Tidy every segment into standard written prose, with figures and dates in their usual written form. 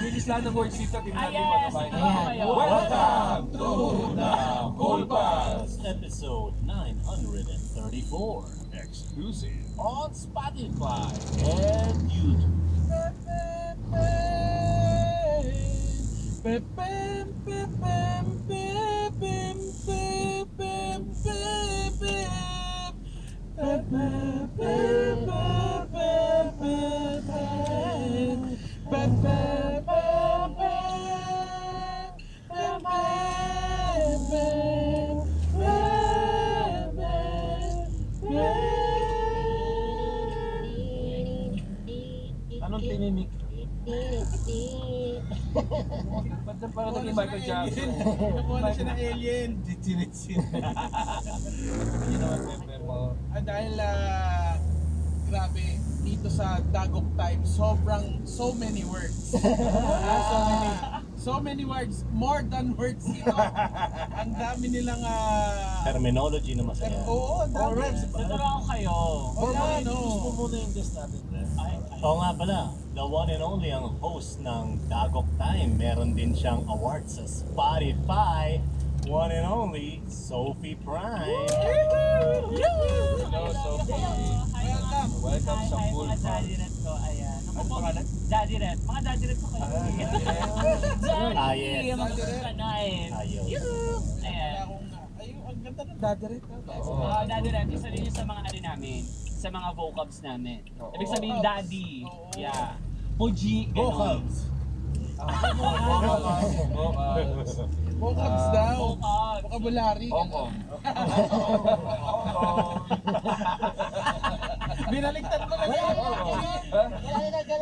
Bilis lang ng words dito. Tingnan mo Yes, mga ito kayo. Welcome to the Whole Pass! Episode 934, Exclusive. on Spotify and YouTube. Anong tininik? Ba't na parang naging Michael Jackson? Nakuha na siya ng alien. Chichiritsin. Hindi naman pepper mo. Dahil grabe, dito sa Dagok Time, so many words. So many words, more than words ito. Ang dami nilang Terminology na masaya. oo, ang dami. Tuturo ko kayo. Wala, Gusto no. muna yung guest natin, Chris. Oo nga pala, the one and only ang host ng Dagok Time. Meron din siyang award sa Spotify. One and only, Sophie Prime. Hello, Sophie. Welcome. Welcome sa Full Mga Pass. daddy red ko, ayan. Ano pangalan? Daddy red. Mga daddy red ko kayo. Ah, yes. Mga kanain. Ayun. Ayan. Ayun, ang ganda ng daddy rin. Oo. Daddy red, isa rin yun sa mga ano namin, sa mga vocabs namin. Oo. Ibig sabihin Vocabs. daddy. Oo. Yeah. Puji, ganon. Vocals. Vocals. Vocabs daw. Vocabs. Vocabulary. Ong-ong. Binaliktad mo na yan.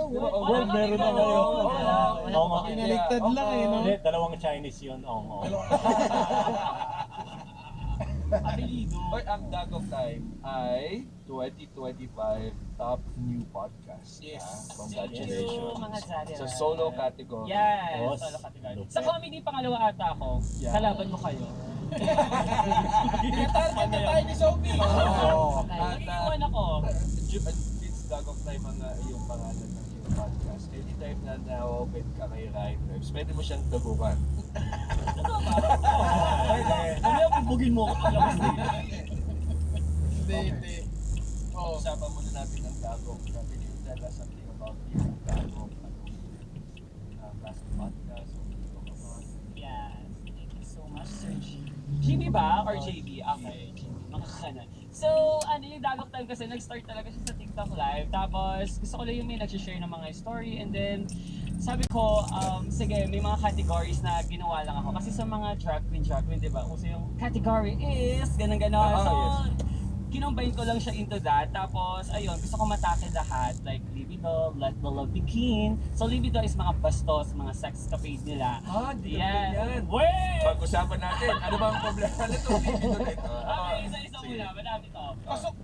Well, meron na ngayon. Oo nga. Binaliktad lang eh, no? Hindi, dalawang Chinese yun. Oo. Apelido. Oy, ang Dagok Time ay 2025 Top New Podcast. Yes. Congratulations. Mga daddy Sa red. solo category. Yes, Boss. solo category. Lupit. Sa comedy, pangalawa ata ako. Yeah. Kalaban ko kayo. Target na tayo ni Sophie. Oo. Nag-iwan ako. It's Dagok Time ang iyong pangalan ng iyong podcast. Anytime na na-open ka kay writers, pwede mo siyang dagukan. Ano yung bubugin mo ako paglabas dito? Hindi. Oo. Usapan muna natin ang Dagok. Can you tell us something about the Dagok? Last podcast. Yes, thank you so much, Sir G. GB ba? Or JB? Okay, JB. Makakanan. So, ano yung Dagok Time kasi nag-start talaga siya sa TikTok live. Tapos, gusto ko lang yung may nag-share ng mga story. And then, sabi ko, sige, may mga categories na ginawa lang ako. Kasi sa mga drag queen, di ba? Kasi yung category is, ganun-ganon. So, kinombine ko lang siya into that. Tapos, ayun, gusto ko matake lahat. Like, libido, let the love begin. So, libido is mga bastos, mga sex capade nila. Di ka yan. Wait! Pag-usapan natin, ano ba ang problema nito? Dito nito. Okay, isa-isa muna. Madami to.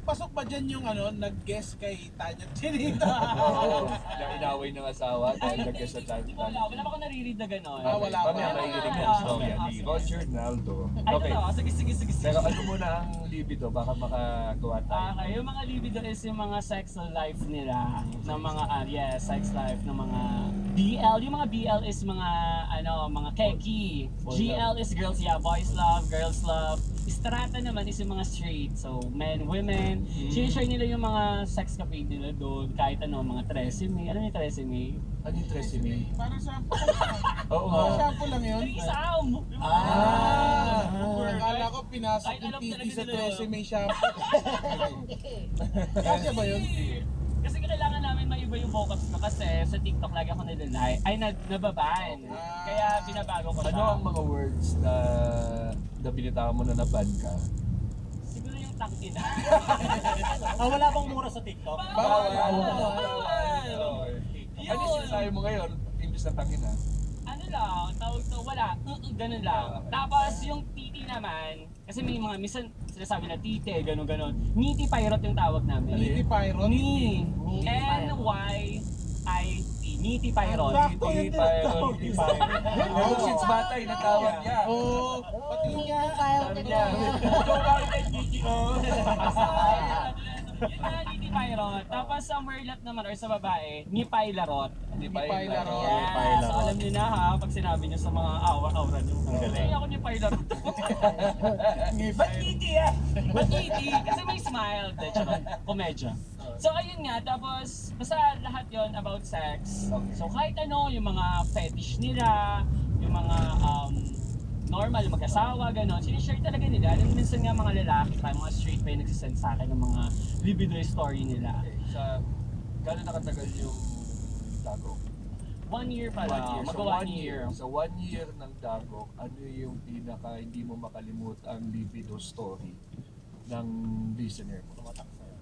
Pasok ba dyan yung nag-guest kay Tanya Chinita? Oo. Na inaway ng asawa dahil nag-guess sa time. Wala pa ako naririnig na gano'n. Wala pa. Mamaya makikinig ng istorya ni Roger Naldo. Ay, Okay. totoo. Sige. Pero ano muna ang libido? Baka makagawa tayo. Okay, yung mga libido is yung mga sex life nila. Ng mga, sex life ng mga BL. Yung mga BL is mga, mga keki. GL is girls, boys love, girls love. Strata naman is yung mga straight. So, men, women. Share nila yung mga sex capade nila doon. Kahit mga tresemme. Ano yung tresemme? Ano yung tresemme? Parang sample. Oo Parang nga. sample lang yun. Isam! Akala ko pinasok Kahit yung alam titi talaga sa nila tresemme shampoo. Kasya ba yun? Kasi kailangan namin maiba yung vocabs ko kasi sa TikTok lagi ako nililay. Ay, nababan. Kaya binabago ko siya. Ano ang mga words na binitawan mo na naban ka? Siguro yung tangina. Wala bang mura sa TikTok? Bawal. Ano yung sinasabi mo ngayon? Imbis na tangina. Ano lang, tawag to, wala. Ganun lang. Tapos yung titi naman, kasi may mga minsan sinasabi na tite, ganun. Niti pirate yung tawag namin. Niti Pyron. Ni. N-Y-I-T. Niti pirate. Sakto yun din. Niti Pyron. Oh, since bata, natawag niya. Oo. Pati yung Sabi niya, ikaw bakit ay Niti ko? Yun na, Niti Pairot. Tapos sa Merlot naman, or sa babae, Nipay Larot. Hindi pa Nipay Larot. Nipay Yes, so Larot. alam niyo na ha, pag sinabi niyo sa mga aura niyo. Ang galing. Ay, ako Nipay Larot. Ngipay. Ba't Niti ah? Ba't Niti? Kasi may smile. De, charot. Komedya. So ayun nga, tapos basta lahat yon about sex. So kahit ano, yung mga fetish nila, yung mga normal mag-asawa, gano'n, sinishare talaga nila. Alam, minsan nga mga lalaki pa, mga straight pa yung nagsisend sa akin ng mga libido story nila. Okay, sa gano'n nakatagal yung Dagok? 1 year pala, mag 1 year. Sa 1 year ng Dagok, ano yung pinaka hindi mo makalimutan libido story ng listener mo?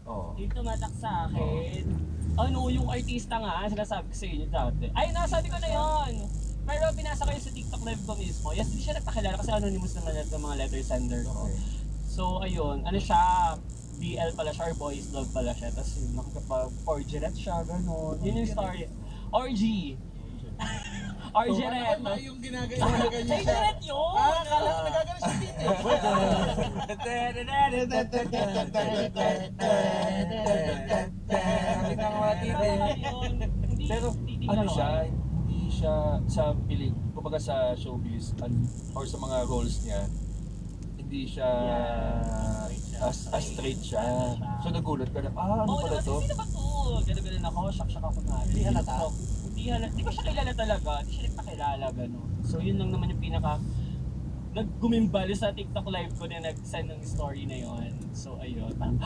Oo. Dito tumatak sa akin, ano, yung artista nga, sinasabi ko sa inyo dati. Ay, nasabi ko na yon. Pero binasa ko yun sa TikTok live ko mismo. Yes, hindi siya nagpakilala kasi anonymous naman ito mga letter sender ko. Okay. So, ayun, ano siya, BL pala siya or boys love pala siya. Tapos yun, nakakapag-orgerette siya, gano'n. Yun yung story. Orgy. Orgerette. Ano yung ginagawa niya siya? Orgerette yun! Akala ko nagagano siya dito. Nakita ko mga tita eh. Pero ano siya, hindi siya sa piling, kumbaga sa showbiz or sa mga roles niya, hindi siya as straight siya. So nagulat ka na, ano Oo pala naman, to? sino ba to? Ganun ako, shock ako na. Hindi halata? Hindi ko siya kilala talaga, hindi siya nagpakilala, gano'n. So yun lang naman yung pinaka, naggumimbali sa TikTok live ko na nag-send ng story na yon. So ayun, parang,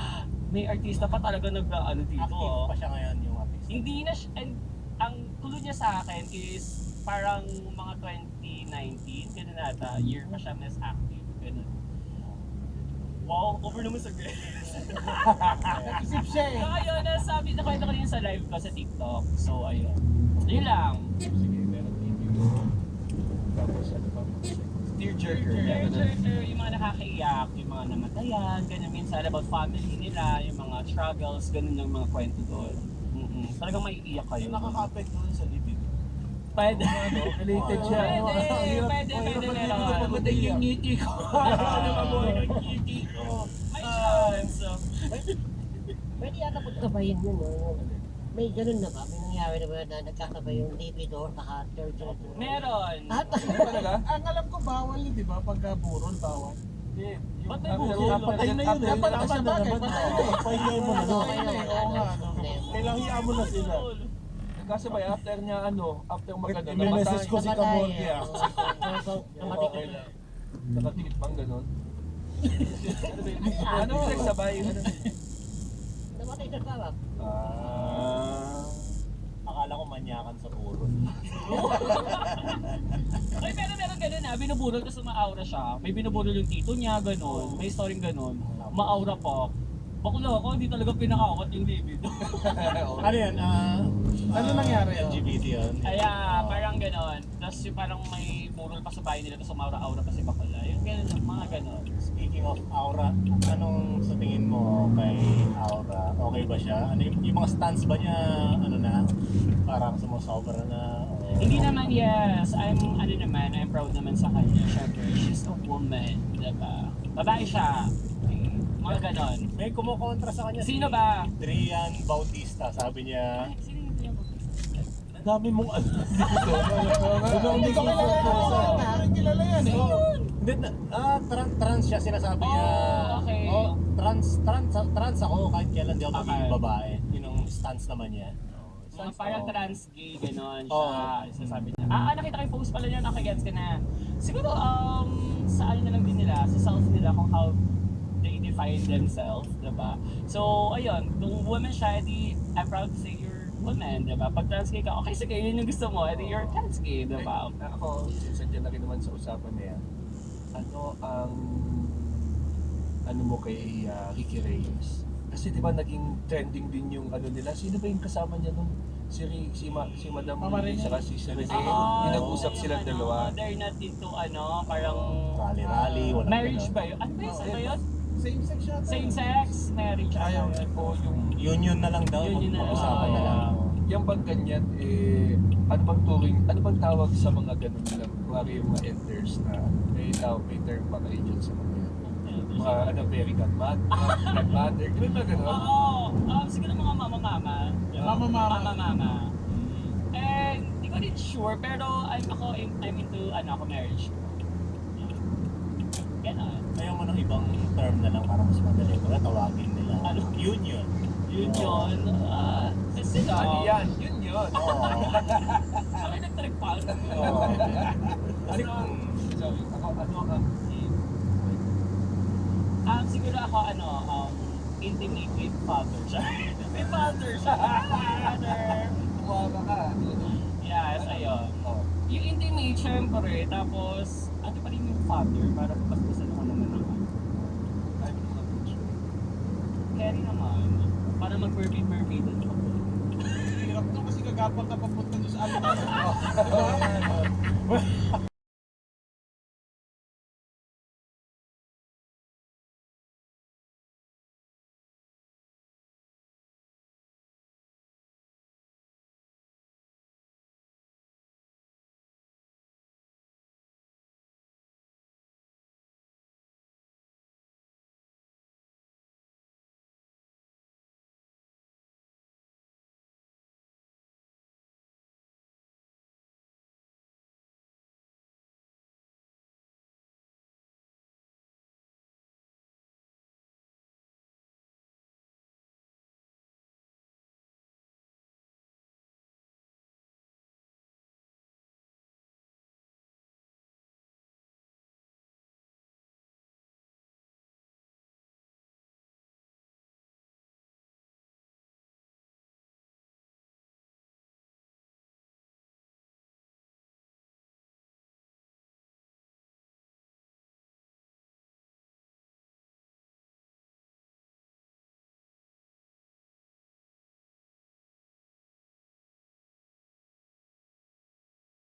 may artista pa talaga nag-ano dito. Active pa siya ngayon yung artist. Hindi na siya, and ang clue niya sa akin is parang mga 2019, ganun ata, year pa siya mas active, ganun. Wow, over naman sa Grace. Isip siya eh. So ayun, nakwento ko yun sa live ko sa TikTok. So ayun, yun lang. Sige, meron TV ko. Tapos ano pa? Tearjerker. Yung mga nakakaiyak, yung mga namatayan, ganyan minsan about family nila, yung mga struggles, ganun yung mga kwento doon. Talagang maiiyak kayo. Nakaka-apekto dun sa libid. Pwede. Related siya. Pwede meron. Pamatay yung ngiti ko. Ano ba boy, yung ngiti ko. May chance. Pwede yata pagkabayin yun, no? May ganun na ba? May nangyari na ba na nagkakabay yung libido or naka-third? Meron. At Talaga? Ang alam ko bawal yun, di ba? Pagka burol, bawal. Ba't may bukol? Patay na yun eh. Dapat Tama siya na bagay, naman. patay na eh. Pahinay mo na ano, doon. okay naman. Oo nga, no. Kailangan hiyaan mo na sila. Kasi ba after niya after magano I-message ko si Kamorgia. Okay lang. Nakatikit bang ganon? Ano nagsabay? Namatay sa tawag. Akala ko manyakan sa puro. Ay, pero meron ganun ha, binuburol kasi maaura siya. May binuburol yung tito niya, ganun. May storyng ganun. Maaura pa. Bakla ako, hindi talaga pinakawat yung libido. Ano yan? Ano nangyari? LGBT yun. Kaya parang ganon. Tapos yung parang may burol pa sa bahay nila, tapos umaura-aura pa si bakla. Yung ganun, mga ganon. Speaking of aura, anong sa tingin mo kay Aura? Okay ba siya? Ano yung mga stunts ba niya, ano na, parang sumusobra na? O... Hindi naman, yes. I'm proud naman sa kanya. Siyempre, she's a woman, diba? Babae siya. Mga ganon. May kumukontra sa kanya. Sino ba? Drian Bautista, sabi niya. Ay, sino yung mo? Ang dami mong ano dito. Hindi ko kilala yan. Hindi ko kilala yan eh. Hindi, trans siya sinasabi niya. Oh, okay. Oh, trans ako kahit kailan di ako magiging Okay. babae. Yun ang stance naman niya. Mga parang trans gay, gano'n siya. Oo. Sasabi niya. Nakita ko yung post pala niya, nakagets ka na. Siguro, sa ano na lang din nila, sa self nila, kung how they define themselves, diba? So, ayun, kung woman siya, edi, I'm proud to say you're woman, diba? Pag trans gay ka, okay, sige, yun yung gusto mo, edi you're trans gay, diba? Ako, sinsadya na rin naman sa usapan na yan. Ano ang ano mo kay Ricky Reyes? Kasi di ba naging trending din yung ano nila. Sino ba yung kasama niya nun? Si Madam Mama Rene, Rene. saka si Sir Rene. Oo, Yung nag-usap yung silang dalawa. They're not into, parang Rally-rally, walang marriage ganun. ba yun? Ano ba yun? Ano ba yun? Same sex siya. Same sex, marriage. Ayaw. O yung Union na lang daw, Union na lang. mag-usapan na lang. yung bang ganyan, ano bang turing, ano bang tawag sa mga ganun nila? Kuwari yung mga elders na may term pa kayo dyan sa mga yan. Mga ano, very godmother. Di ba yung mga gano'n? Oo, siguro mga mama-mama. Mama-mama. Mama-mama. And, di ko rin sure, pero I'm into, marriage. Ganon. Ayaw mo ng ibang term na lang para mas madali. Kaya tawagin nila. Ano? Union. Yun. Sila. Ano yan? Yun. Oo. Ako nagtragpal. Oo. Ano ang, sorry, ako, ano ang Siguro ako, intimate with father siya. With father siya. Father. Tumawa ka. Yes, ayun. Oh. Yung intimate, syempre, tapos, ano pa rin yung father, para paspasan ako naman naman. Ay, hindi naman picture. Kaya rin naman, para mag-mermaid ako. Hirap to kasi kagapang ka papunta doon sa alam.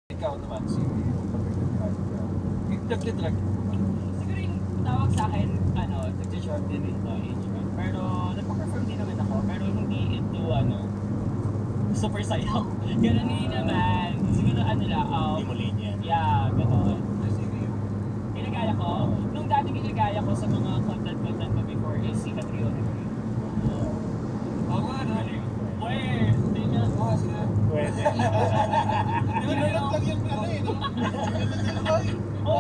Ikaw naman, si nagtitrag mo ba? Siguro yung tawag sa akin, nag-short din ito, age group. Pero, nagpa-perform din naman ako, pero hindi into, super sayaw. Ganun din naman. Siguro, Hindi mo linya. yeah, gano'n. Ginagaya ko, nung dati ginagaya ko sa mga content ko before is si Catriona. Oo nga, no? Where? Hindi na. Oo, sila. Pwede. Nilalat lang yung ano eh, no? Oh,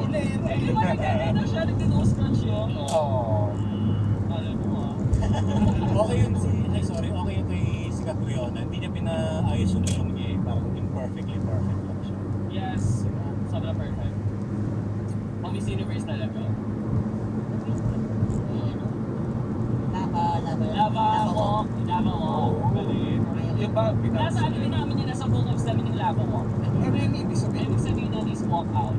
hindi ba nagkakita siya? Nagtinuskran siya. Oo. Alam mo Okay yun okay yun kay si Catriona. Hindi niya pinaayos yung ilong niya eh. Parang imperfectly perfect lang siya. Yes, sobrang perfect. Ang Miss Universe talaga. Lava walk. Galing. Yung ba, Nasa ano din namin yun, nasa book of namin yung lava walk. Ano yung ibig sabihin? Ibig sabihin nun is walk out.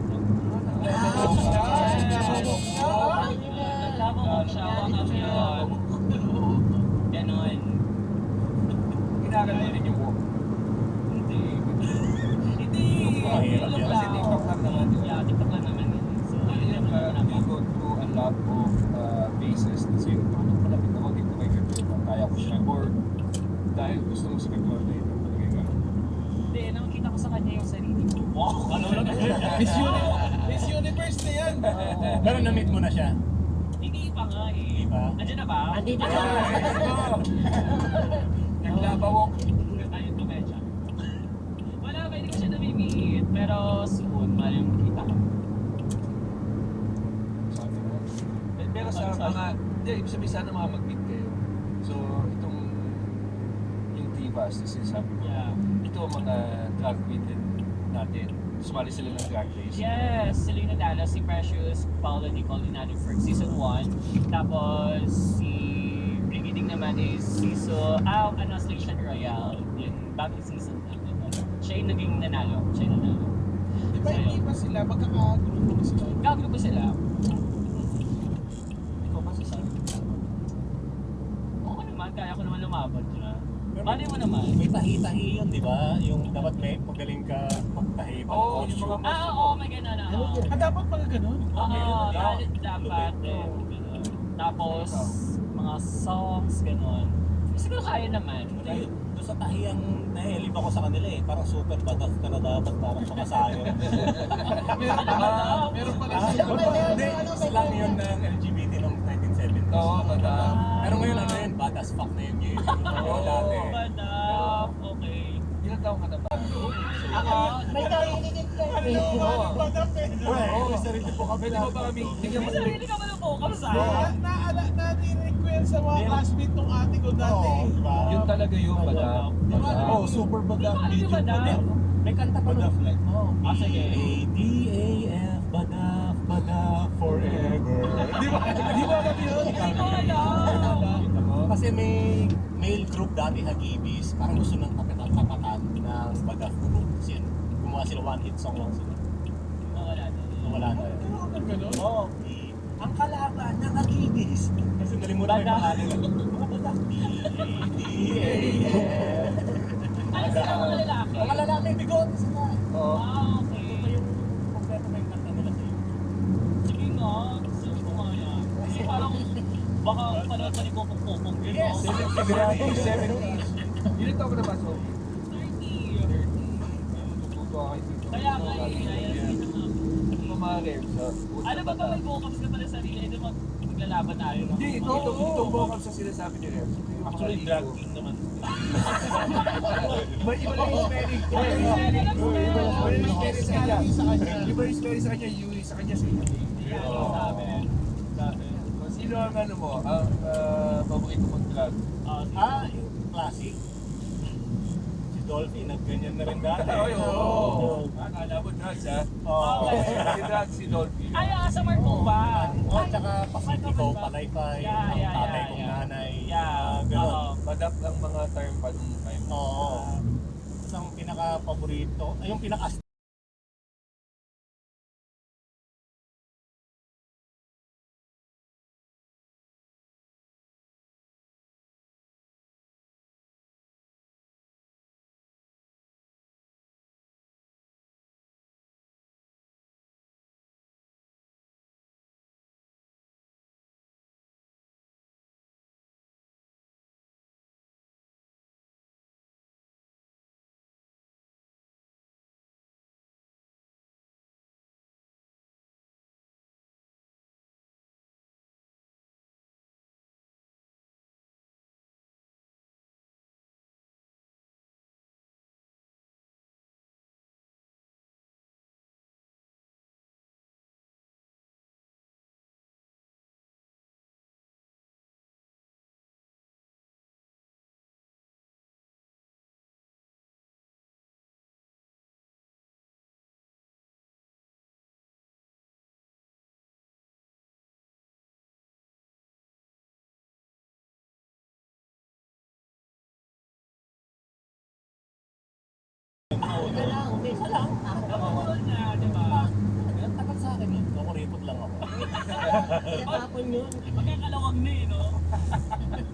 Lava walk siya, walk out yun. Ganon. Ginagano rin yung walk. Hindi. Hindi. Mahirap Tulog yan. Kasi lang. TikTok lang naman yun. Yeah, TikTok lang naman yun. So, Ano yun yun, naman you go through a lot of phases. Kasi malapit ako dito kay Catriona. Kaya ko siya. Or dahil gusto mo sa Catriona yun. Talaga yung gano'n. Hindi, nakikita ko sa kanya yung sarili ko. Wow! Ano lang? Miss Universe na yan. Pero na-meet mo na siya. Hindi pa nga eh. Hindi pa? Andiyan na ba? Andito na. Naglabawok. Ayun to, medya. Wala pa, hindi ko siya nami-meet. Pero soon, mahal yung makita ko. Sabi mo. Pero sa mga, hindi, ibig sabihin sana mga mag-meet kayo. So, itong yung divas na sinasabi ko, Yeah. ito ang mga drag queen din natin. Sumali sila ng drag race. Yes, sila yung nanalo. Si Precious, Paula Nicole, nanalo for season 1. Tapos, si Brigitte naman is season, Station Royale. Yung bagong season na. Siya yung naging nanalo. Di ba hindi pa sila? Magkakagrupo na sila. Gagrupo sila. Ikaw ba sasabi? Oo naman, kaya ko naman lumaban siya. Mali mo naman. May tahi-tahi yun, di ba? Yung dapat may magaling ka magtahi pa ng Oo, yung costume. mga- Oo, may ganun na. Ano yun? Dapat mga ganun? Oo, talent Lupit dapat. mo. Tapos, mga songs, ganun. Siguro kaya naman. Dahil Doon sa tahiyang nahilip ako sa kanila eh. Parang super badaf ka na dapat para makasayo. Meron pala Ah, siya. hindi, slang yun ng LGBT noong 1970s. Oo, bata. Pero ngayon ano yun, badass fuck na yun yun. Oo, dati. Badap, okay. Ilang taong ka na ba? Ako, May narinig ka eh. Oo, sarili po kami Pwede mo ba kami bigyan mo sarili ka ba ng vocals ah? Narinig ko yan sa mga classmate ng ate ko dati. Oo, diba? Yun talaga yung badap. Oo, super badaf. Hindi ba badaf? May kanta pa badaf like. Ah, sige. A-D-A-F, badaf, badaf, forever. Di ba alam yun? Hindi ko alam. Kasi may male group dati, Hagibis, parang gusto ng kapatan ng badaf group. Kasi gumawa sila one hit song lang sila. Wala na. Wala na. Ganun? Oo. Ang kalaban ng Hagibis. Kasi nalimutan ko yung pangalan. Mga badaf. D-A-F. Ano sila mga lalaki? Mga lalaki, bigote sila. Oo. Ah, okay. Ito pa yung kompleto na yung kanta nila sa YouTube. Sige nga, search ko nga yan. Kasi parang, baka panood pa ni Popong-Popong yun. Yes! no? 70s. Ilang taong ka na ba, so? 30. 30. Kaya nga eh, Mga reps, ha? ano ba may vocals na pala sarili? Ito maglalaban tayo. No? Hindi, itong vocals sa sinasabi ni Reps. Ito yung Actually, mga drag ligo. king naman. Iba lang yung spelling. Iba yung spelling sa kanya. Iba yung spelling sa kanya, Yui. Sa kanya, si Yui. Sabi. Sino ang ano mo? Ang paborito mong drag? Yung classic. Si Dolphy, nagganyan na rin dati. Ay, oo. Akala mo drugs, ha? Oo. Si drugs, si Dolphy. Ay, sa Marco ba? Oh, tsaka Pacifico, Palaypay, ang tatay kong nanay. Ganun. Badap ang mga term pa nung time. Oo. Tapos ang pinaka-paborito, ay yung pinaka Ika lang, umpisa lang. Nakukulol na, di ba? Ang tagal sa akin yun. Kukuripot lang ako. Tinatapon yun. Magkakalawag na eh, no?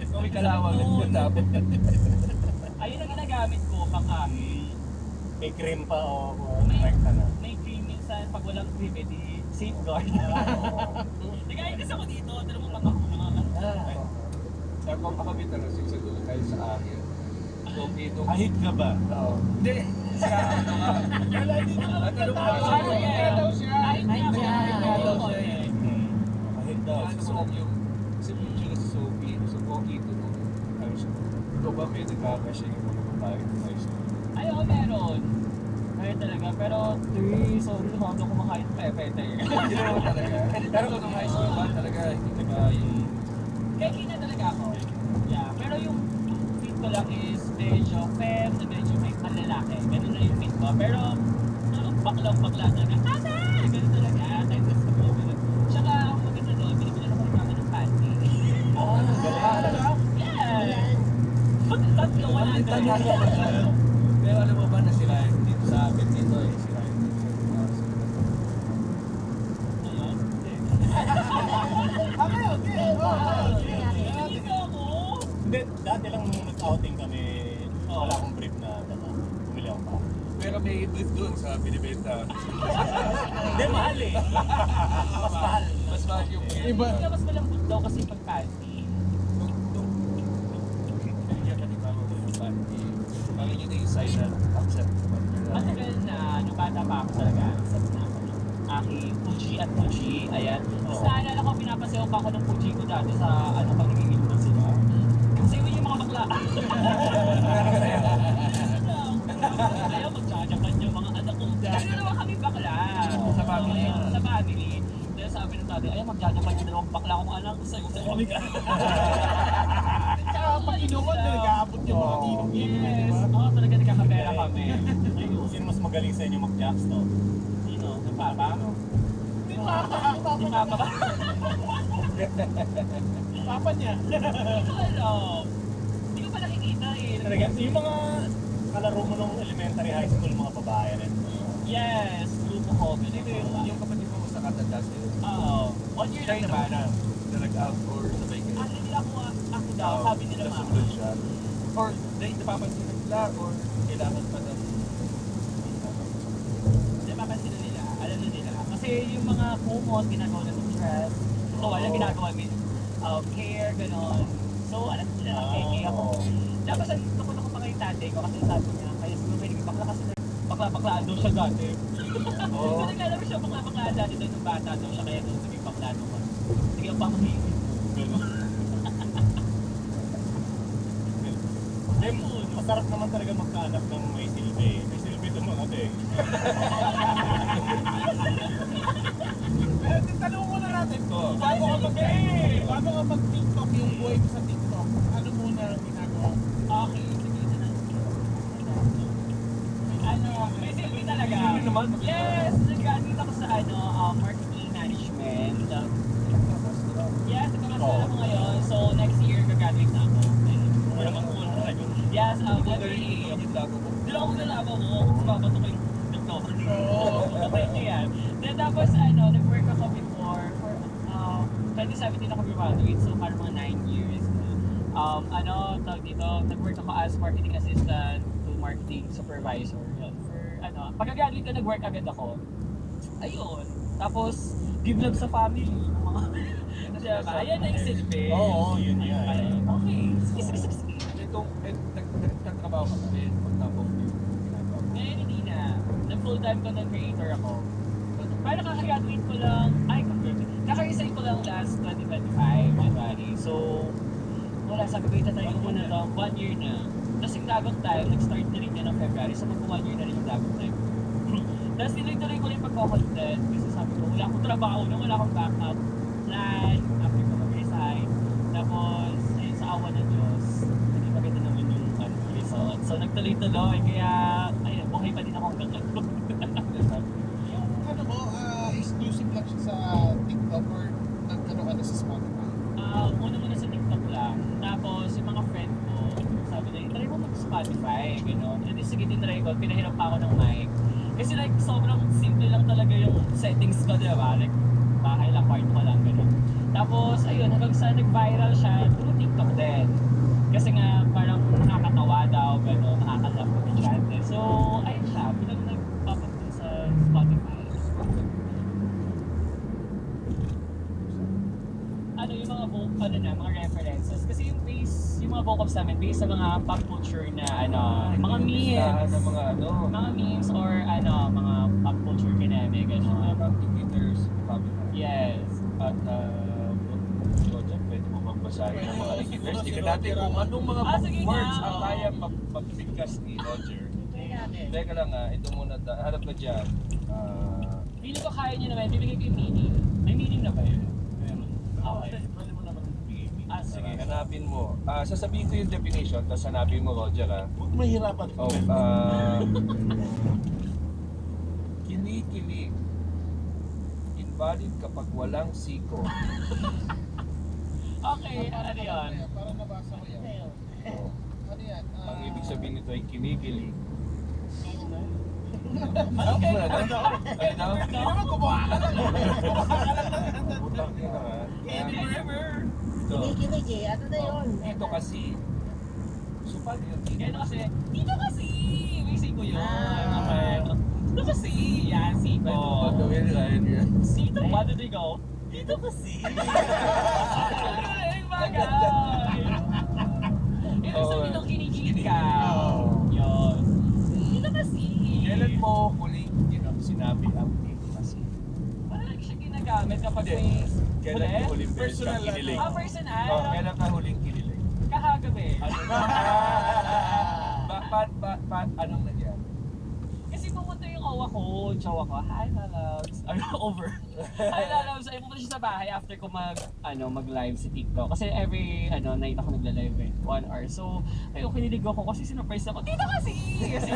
So, may kalawang na dapat. Ayun ang ginagamit ko pang akin. May cream pa o rekta na. May cream minsan pag walang cream, edi safeguard. Nag-ayos kasi ako dito, pero mo mga Sa kompakabit na rasig sa dulo tayo sa akin. So, dito. Ahit ka ba? Oo. Hindi. Sa ano nga. At ano ba? daw siya. Kahit na ako, Ay, kahit daw ako, siya. eh. Ahit daw. Ano mo lang yung sa picture sa Sophie, sa Pocky ito nung high school. Ito ba may nagkakasya yung mga babae ng high school? Ay, oo, meron. Meron talaga, pero sorry, lumawag ako kumakain pepete. Hindi naman talaga. Pero nung high school ba talaga hindi na ba yung... Kaya kina talaga ako. Yeah, pero yung fit ko lang is medyo fem, medyo may panlalaki. Ganun na yung fit ko. Pero, baklang-bakla talaga. Ate! Ganun talaga. Type of ko. Tsaka, ang maganda doon, binibili ako ng ng panty. Oh, galing. Yeah! Tatlo, wala na. Pero alam mo ba na sila dito sa akin dito eh, sila Ayun. Dito ako. Hindi, dati lang nung nag-outing kami, wala akong brief na dala. Bumili ako pa. Pero may brief doon sa binibenta. Hindi, mahal eh. Mas mahal. Mas mahal yung brief. Iba. Kaya mas malambot daw kasi pag panty. Kaya ka di ba mo yung panty? sign na accept naman nila. Matagal na, nung bata pa ako talaga, sabi na ako ng aking Fuji at Fuji, ayan. Tapos naalala ko, pinapasayaw pa ako ng Fuji ko dati sa ano pag nagigilman sila. Kasi yun yung mga bakla. Ayaw magjajakan yung mga anak ko. Kasi naman kami bakla. Sa family. Sa family. Dahil sabi ng tatay, ayaw magjajakan yung dalawang bakla kong anak. Sa'yo kami ka. Tsaka pag inuwan, nag-aabot yung mga ninong-ninong, di Yes. ba? Oo, talaga nagkakapera kami. Sino mas magaling sa inyo mag-jacks to? Sino? Yung papa? Di papa, Yung papa ba? papa niya. Hindi ko alam. Hindi ko pa nakikita eh. Talaga, yung mga kalaro mo nung elementary high school, mga babae rin. Yes, grupo ko. Sino yung kapatid mo sa katanda sa'yo? Oo. 1 year Siya lang yung naman. naman na nag-out or sabay kayo? Ano nila ako daw, sabi nila mama. Nasunod siya. Or napapansin nila or kailangan pa ng Napapansin na nila, alam na nila. Kasi yung mga kumot, ginagawa na ng dress. So, walang ginagawa min hair, gano'n. So, alam nila na keke ako. Tapos, nakulong ko pa kay tatay ko kasi sabi niya, kaya siguro may naging bakla kasi bakla-baklaan daw siya dati. So, naglalaro siya bakla-baklaan dati daw nung bata daw siya, kaya daw naging bakla naman. Sige, ang pamahingin mo. Ayun, masarap naman talaga magkahanap ng may silbi. May silbi ito mga ate. Tanong muna natin to. Oo. Bago ka mag-TikTok, yung buhay mo sa TikTok, ano muna ang ginagawa mo? Okay, sige na lang. Ano, may silbi talaga. Silbi naman? Yes, nag-graduate ako sa marketing management. Yes, nagkakasal ako ngayon. So, next year, gagraduate na ako. Wala mang cool talaga. Yes, Dali, yung lago mo. Dila ako nalaman mo, kasi babato ko yung TikTok. Oo. Okay ko yan. Then tapos, nag-work ako before for 2017 ako graduate, so parang mga 9 years na. Tawag dito, nag-work ako as marketing assistant to marketing supervisor. Yun, for pagka-graduate ko, nag-work agad ako. Ayun. Tapos, give love sa family. Diba? Ayan na yung silbi. Oo, yun yan. Okay. Sige. Itong nagtatrabaho ka pa rin pagtapos yung ginagawa mo. Ngayon hindi na. Nag-full-time content creator ako. Parang kaka-graduate ko lang, kaka-resign ko lang last 2025, January. So, wala, sabi ko, itatayo ko muna to, 1 year na. Tapos yung Dagok Time, nag-start na rin yan ng February, so mag-1 year na rin yung Dagok Time. Tapos tinuloy-tuloy ko rin pagko-content, kasi sabi ko, wala akong trabaho na, wala akong backup plan, after ko mag-resign. Tapos, ayun, sa awa ng Diyos, hindi maganda naman yung result. So, nagtuloy-tuloy, kaya, ayun, buhay pa din ako hanggang ngayon. Yung ano mo, exclusive lang siya sa TikTok or nag-ano ka na sa Spotify? Una muna sa TikTok lang. Tapos yung mga friend ko, sabi na, try mo mag-Spotify, gano'n. And then sige, tinry ko, pinahirap pa ako ng mic. Kasi like, sobrang simple lang talaga yung settings ko, di ba? Like, bahay lang, part ko lang, gano'n. Tapos, ayun, hanggang sa nag-viral siya, through TikTok din. Kasi nga, parang nakakatawa daw, gano'n, nakakalap ko yung channel. So, ayun siya, bilang nag-pop-up dun sa Spotify. Yung mga mga references. Kasi yung mga vocals namin based sa mga pop culture na mga memes. Ng mga Mga memes or mga pop culture kineme, mga gano'n. indicators, popular. Yes. At Roger, pwede mo magbasahin ng mga indicators. Tingnan natin kung anong mga Sige nga, words ang oo. kaya magbigkas ni Roger. Teka lang ito muna, harap ka dyan. Feeling ko kaya niyo naman, bibigay ko yung meaning. May meaning na ba yun? Okay. Pwede mo naman bigay. Sige, hanapin mo. Sasabihin ko yung definition, tapos hanapin mo, Roger, Huwag mahirapan. Oh, kinikilig. Invalid kapag walang siko. Okay, ano yun? Parang nabasa ko yan. Oh. Ano yan? Ang ibig sabihin nito ay kinikilig. Okay. Ano? Hindi naman gumawa ka lang. Utang yun Never. Ito. Kinikilig eh. Ano na yun? Dito kasi. So, paano yun? Kaya kasi, dito kasi! May siko yun. Ah. Okay. Dito kasi! Yan, siko. Pwede mo gagawin rin yun. Dito, paano do you go? Dito kasi! Ay, bagay! Ibig sabihin nung kinikilig ka. Oo. Yun. Kailan mo huling, sinabi ang dito kasi? Parang siya ginagamit kapag Hindi. may... Kailan mo huling beses Personal kang kinilig? Ah, personal. Oh, kailan ka huling kinilig? Kahagabi. Anong nangyari? Kasi pumunta yung owa ko, jowa ko, hi my loves. Ano, over. Hi my loves. Ay, pumunta siya sa bahay after ko mag-live sa TikTok. Kasi every, night ako nagla-live 1 hour. So, ayun, kinilig ako kasi sinurprise ako, tita kasi! Kasi,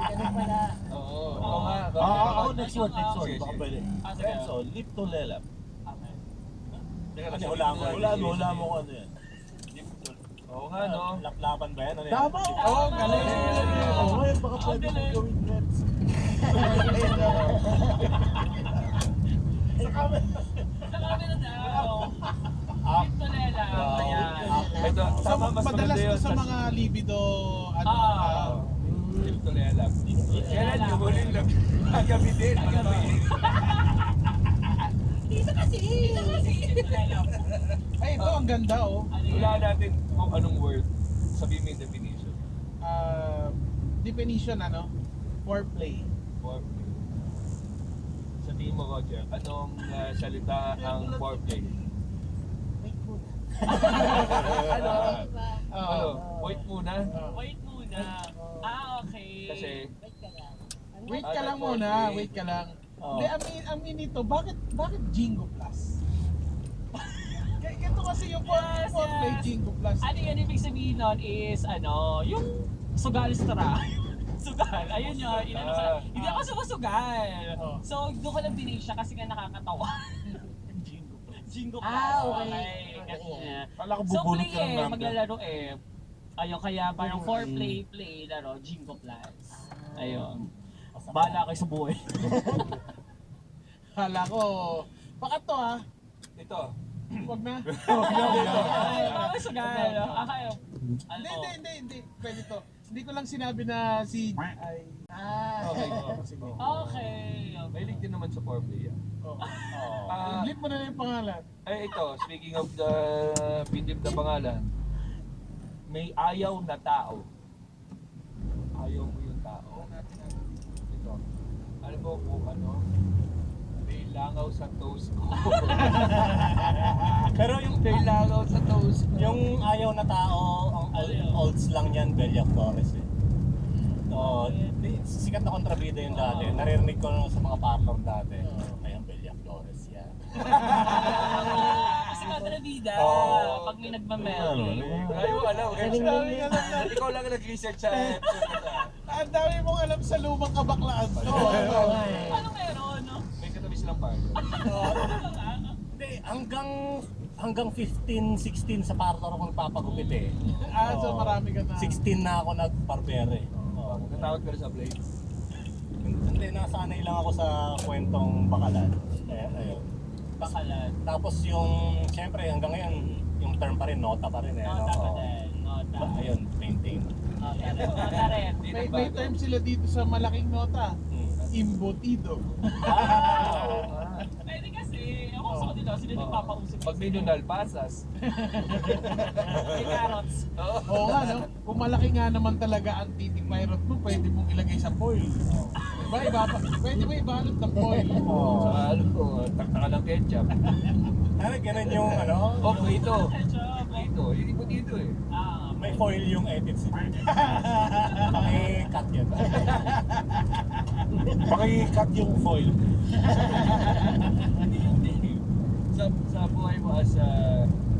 Ganun pala. Oo. Oo nga. Ako next word. Sige, Baka sige. pwede. sige. Renzo, lip to lelap. okay. Teka lang, Wala mo kung ano yan. Oo nga, no? Laplapan ba yan? Ano yan? Tama! Oo, galing. Oo, ngayon baka pwede galing. mong gawin reps. Sa camera. Sa camera daw. Ah. Ito lela. Ayan. Ito, tama, mas Madalas maganda to yun. sa mga libido, Ito na yan. Kailan yung huling lang? Kagabi din. Kagabi. Isa kasi. Ito kasi, ito lela. Ay, ito ang ganda oh. Ano yan? Wala natin kung anong word. Sabihin mo yung definition. Definition foreplay. Foreplay. Sabihin mo, Roger, anong salita ang foreplay? Wait muna. Ano? Diba? Ano? Wait muna. Wait muna. Okay. Kasi, Wait ka lang. Wait Ah, ka lang foreplay. muna, wait ka lang. Oo. Hindi, amin nito, bakit Jingo Plus? Ganito kasi yung Yes, foreplay yes. Jingo Plus. Ano yan ibig sabihin nun is yung sugal stra. Sugal. Ayun yun. Hindi ako sumusugal. Oh. So, doon ko lang binake siya kasi nga nakakatawa. Jingo Plus. Ah, okay. Kasi, Kala ko so, bubulot play ka ng number. maglalaro Ayun, kaya parang play, laro, Jingo Plus. Ayun. Bahala kayo sa buhay. Kala ko, baka to ito. wag na. Ay, mga sugal. Okay. Hindi. Pwede to. Hindi ko lang sinabi na si... Ay. Okay. Sige. Okay. Mahilig din naman sa foreplay yan. Oh. Ah, Flip mo na lang yung pangalan. ito, speaking of the bidib na pangalan, may ayaw na tao. Ayaw mo yung tao. Ito. Ano po kung may langaw sa toes ko. Pero May langaw sa toes ko. yung ayaw na tao, ang olds lang yan, Bella Flores eh. So, sikat na kontrabida yung dati. Naririnig ko na sa mga partner dati. Ayun, Bella Flores yan. Kasi kontrabida. Oo. Pag may nagmamelody. Ayaw mo alam. Ikaw lang ang nag-research sa episode na to. Ang dami mong alam sa lumang kabaklaan to. Ano meron? May katabi silang partner. Hindi, hanggang 15, 16 sa partner ako nagpapagupit eh. So marami ka na. 16 na ako nagparbere. Natawag ka rin sa blade. Hindi, nasanay lang ako sa kwentong bakalan. Ayun. Bakalan. Tapos yung, siyempre hanggang ngayon, yung term pa rin, nota pa rin eh. Nota pa Oo. din. Nota. Ayun, maintain. Nota rin. May term sila dito sa malaking nota. Imbotido. Pwede kasi, ako sa kanila, sila nagpapausap. Pag may nunal, pasas. May carrots. Oo nga, no? Kung malaki nga naman talaga ang titik pirate mo, pwede mong ilagay sa foil. Diba? Pwede mo ibalot ng foil. Sa takta ka ng ketchup. Ano, ganun yung ano? Oh, ito. Ketchup. Ito, yung ipo dito eh. May foil yung edits. Paki-cut yun. Paki-cut yung foil. Sa buhay mo as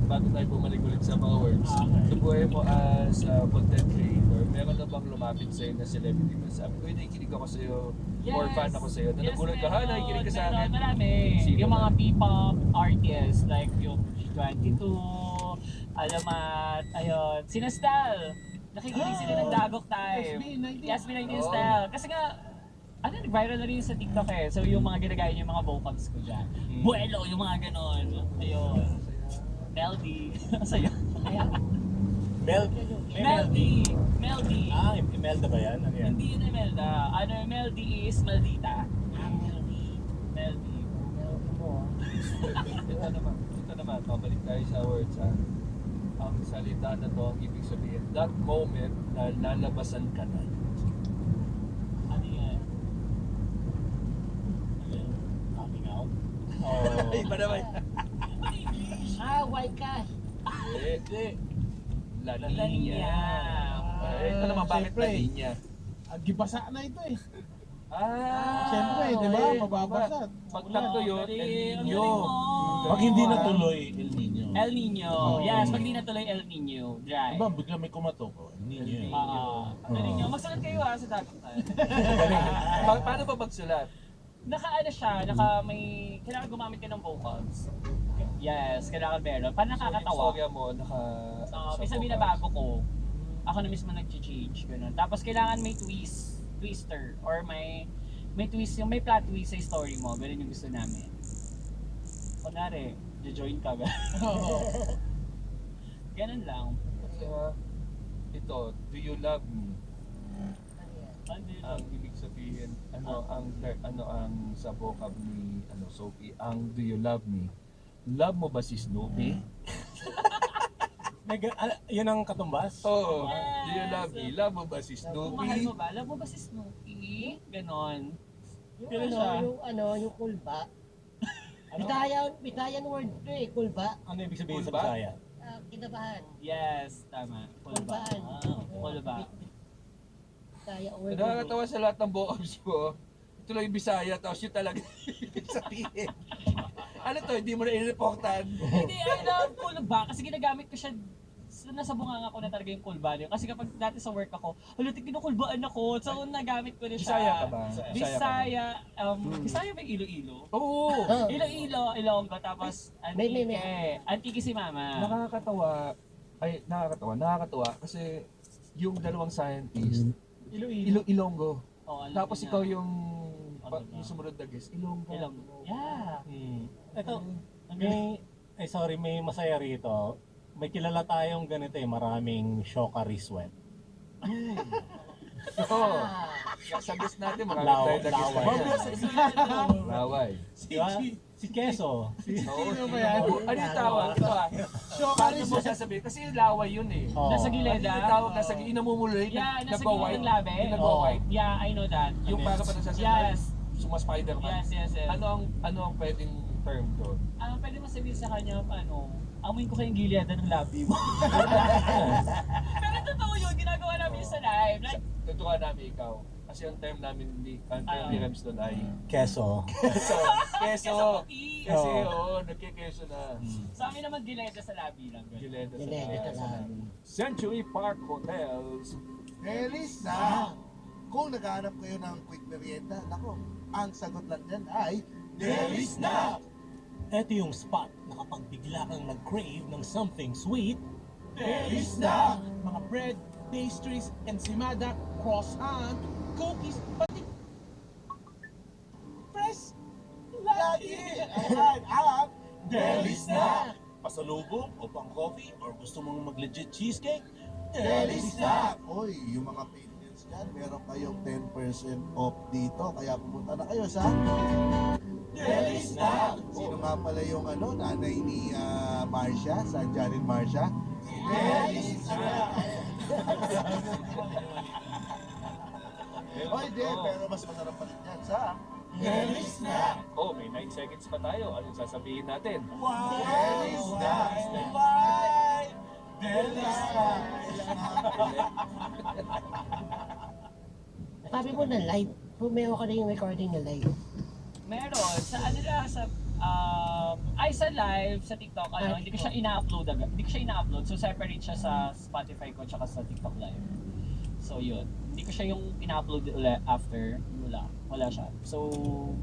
bago tayo bumalik ulit sa mga words, sa buhay mo as content creator, meron na bang lumapit sa'yo na celebrity na sabi ko, nakikinig ako sa'yo, or fan ako sa'yo, na nagulat ka, ha, nakikinig ka sa akin. Marami. Sino Yung ba? mga P-pop artists, like yung 22, Alamat, ayun, Sinastal. Nakikinig sila ng Dagok Time. SB19. SB19 Oo. style. Kasi nga, nag-viral na rin sa TikTok eh. So yung mga ginagaya niya yung mga vocals ko dyan. Buelo, yung mga ganon. Ayun. Melody. Sa'yo. Melody. Melody. Ah, Imelda ba yan? Ano yan? Hindi yun Imelda. Melody is Meldita. Melody. Melody. Ito naman, pabalik tayo sa words, ha. Ang salita na to, ang ibig sabihin, that moment na lalabasan ka na. Iba naman. White cash. Hindi. La La Nina. Nina. Ito naman, bakit Siyempre. La Nina? Gibasa na ito eh. Siyempre, Siyempre, di ba? Mababasa. Pag nagtuyo, El Ang Nino. galing mo. Pag hindi natuloy, El Nino. El Nino. Oh. Yes, pag di natuloy El Nino. Dry. Diba, bigla may kumatok. El Nino yun. Ang galing nyo. Magsulat kayo sa dagupan. Paano ba magsulat? Naka-ano siya, kailangan gumamit ka ng vocals. Yes, kailangan meron. Para Yung nakakatawa. storya mo, May sabihin na bago ko, ako na mismo nag-change, gano'n. Tapos kailangan may twister, or may twist, yung may plot twist sa story mo, gano'n yung gusto namin. Kunwari, join ka, Oo. ganun lang. Ito, do you love me? Ano yun? Ang ibig sabihin, ano ang sa vocab ni Sophie, ang do you love me? Love mo ba si Snoopy? Yun ang katumbas? Oo. Yes. Do you love me? Love mo ba si Kung mahal Snoopy? mo ba? Love mo ba si Snoopy? Ganon. Yung Kailan siya? yung kulba. Bitayan word to eh, kulba. Ano ibig sabihin sa Kulba? Bisaya? Kinabahan. Yes, tama. Kulba. Kulbaan. Kulba. Bitaya word. Nakakatawa sa lahat ng vocabs ko. Ito lang yung Bisaya, tapos yun talaga ibig sabihin. Ano to, hindi mo na inireportan? Hindi, I love kulba kasi ginagamit ko siya nasa bunganga ko na talaga yung kulba niyo. Kasi kapag dati sa work ako, hulutin kinukulbaan ako. So, nagamit ko na siya. Bisaya ka ba? Bisaya. Bisaya ba yung Iloilo? Oo. Iloilo, Ilonggo, tapos Antique. May. Antique si Mama. Nakakatawa kasi yung dalawang scientist, Ilonggo. Oh, alam Tapos ko na. ikaw yung Ano na? yung sumunod na guest, Ilonggo. Ilonggo. Yeah. Ito, may masaya rito. May kilala tayong ganito maraming Shokari sweat. Oo. Sa guest natin, marami Laway. tayo na guest. Laway. Laway. Diba? Si Keso. Oo. ba yan? Ano yung tawag? Ito Paano mo sasabihin? Kasi yung laway yun eh. Oo. Nasa Ano gileda. yung tawag? Nasa inamumuloy? Yeah, nasa Nagwa-white? gilid ng labi. Yung nagwa-white? Yeah, I know that. Yung para pa nasa Yes. Suma-Spider-Man? Yes. Ano ang pwedeng term doon? Pwede mo sabihin sa kanya, amoy ko kayong gilida ng labi mo. Pero totoo yun, ginagawa namin yun sa live. Like, Tutukan namin ikaw. Kasi ang term namin, ang term ni Rems doon ay Keso. keso. cookie. Kasi nagkikeso na. Sa amin naman gileda sa labi lang. ganun. Gileda Gileda sa sa Century Park Hotels. Elis na! Kung naghahanap kayo ng quick merienda, nako, ang sagot lang dyan ay Delis na! Ito yung spot na kapag bigla kang nag-crave ng something sweet, Delis na! Mga bread, pastries, ensimada, croissant, cookies, pati fresh Lagi! Ayan, at Delis na! pasalubong o pang coffee or gusto mong mag-legit cheesecake, Delis na! Uy, yung mga patrons dyan, meron kayong 10% off dito. Kaya pumunta na kayo sa Delis na! Sino nga pala yung nanay ni Marcia, sa Janet Marcia? Delis na! Oy, di, pero mas masarap pa rin yan sa Delis na! May 9 seconds pa tayo. Anong sasabihin natin? Delis na! Bye! Delis na! Sabi mo na live. Pumewa ka na yung recording na live. Meron. Sa live, sa TikTok, hindi ko siya ina-upload agad. Hindi ko siya ina-upload. So, separate siya sa Spotify ko tsaka sa TikTok live. So, yun. Hindi ko siya yung ina-upload ulit after. Wala siya. So,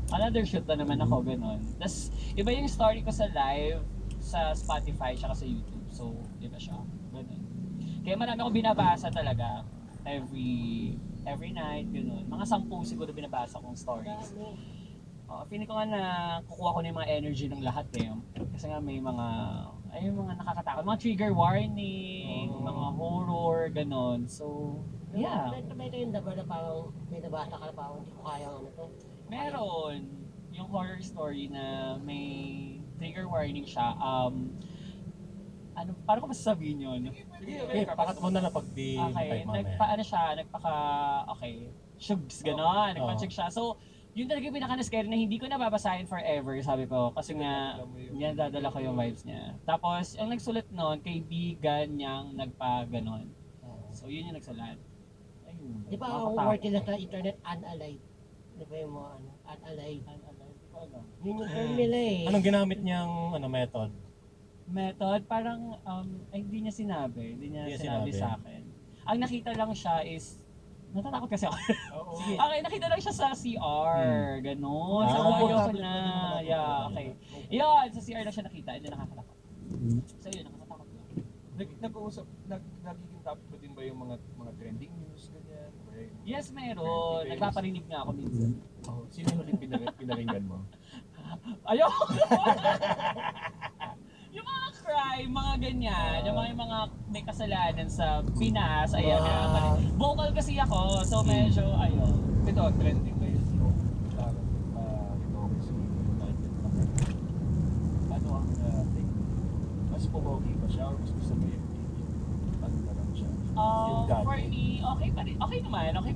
another shoot na naman ako, ganun. Tapos, iba yung story ko sa live, sa Spotify tsaka sa YouTube. So, iba siya. Ganun. Kaya marami akong binabasa talaga. Every night, ganun. Mga 10 siguro binabasa kong stories. Feeling ko nga na kukuha ko na yung mga energy ng lahat eh. Kasi nga may mga nakakatakot. Mga trigger warning, mga horror, ganon. So, yeah. May kayong daba na parang may nabasa ka na parang hindi ko kaya to. Meron yung horror story na may trigger warning siya. Paano ko masasabihin yun? pakat mo na lang pag di Okay, type mamaya. nagpa-ano siya, shugs, gano'n, nagpa-check siya. So, Yun talaga yung pinaka-scary na hindi ko nababasahin forever, sabi ko. Kasi nga, yan dadala ko yung vibes niya. Tapos, ang nagsulat noon, kaibigan niyang nagpa-ganon. So, yun yung nagsulat. Ayun. Di ba ang Nakakatakot. word nila sa internet, unalive? Di ba yung mga ano, unalive? Yun yung term nila eh. Anong ginamit niyang method? Method, parang, ay, hindi niya sinabi. Hindi niya Hindi niya sinabi sinabi. sa akin. Ang nakita lang siya is, natatakot kasi ako. Sige. Okay, nakita lang siya sa CR. Ganon. Ah. So, ayaw ko na. Yeah, okay. Yun, sa CR lang siya nakita. Hindi nakakatakot. So, yun, nakakatakot lang. Nagiging topic ba din ba yung mga trending news, ganyan? Right? Yes, meron. Nagpaparinig nga ako minsan. Oh, sino yung huling pinaringgan mo? Ayaw! Yung mga crime, mga ganyan, yung mga may kasalanan sa Pinas, ayan, vocal kasi ako, so medyo, ayun. Ito, trending ba yun? No? Parang ito kasi ano ang take? Mas pumogi ba siya or mas gusto mo yung ano na lang siya? Yung dati? For me, okay pa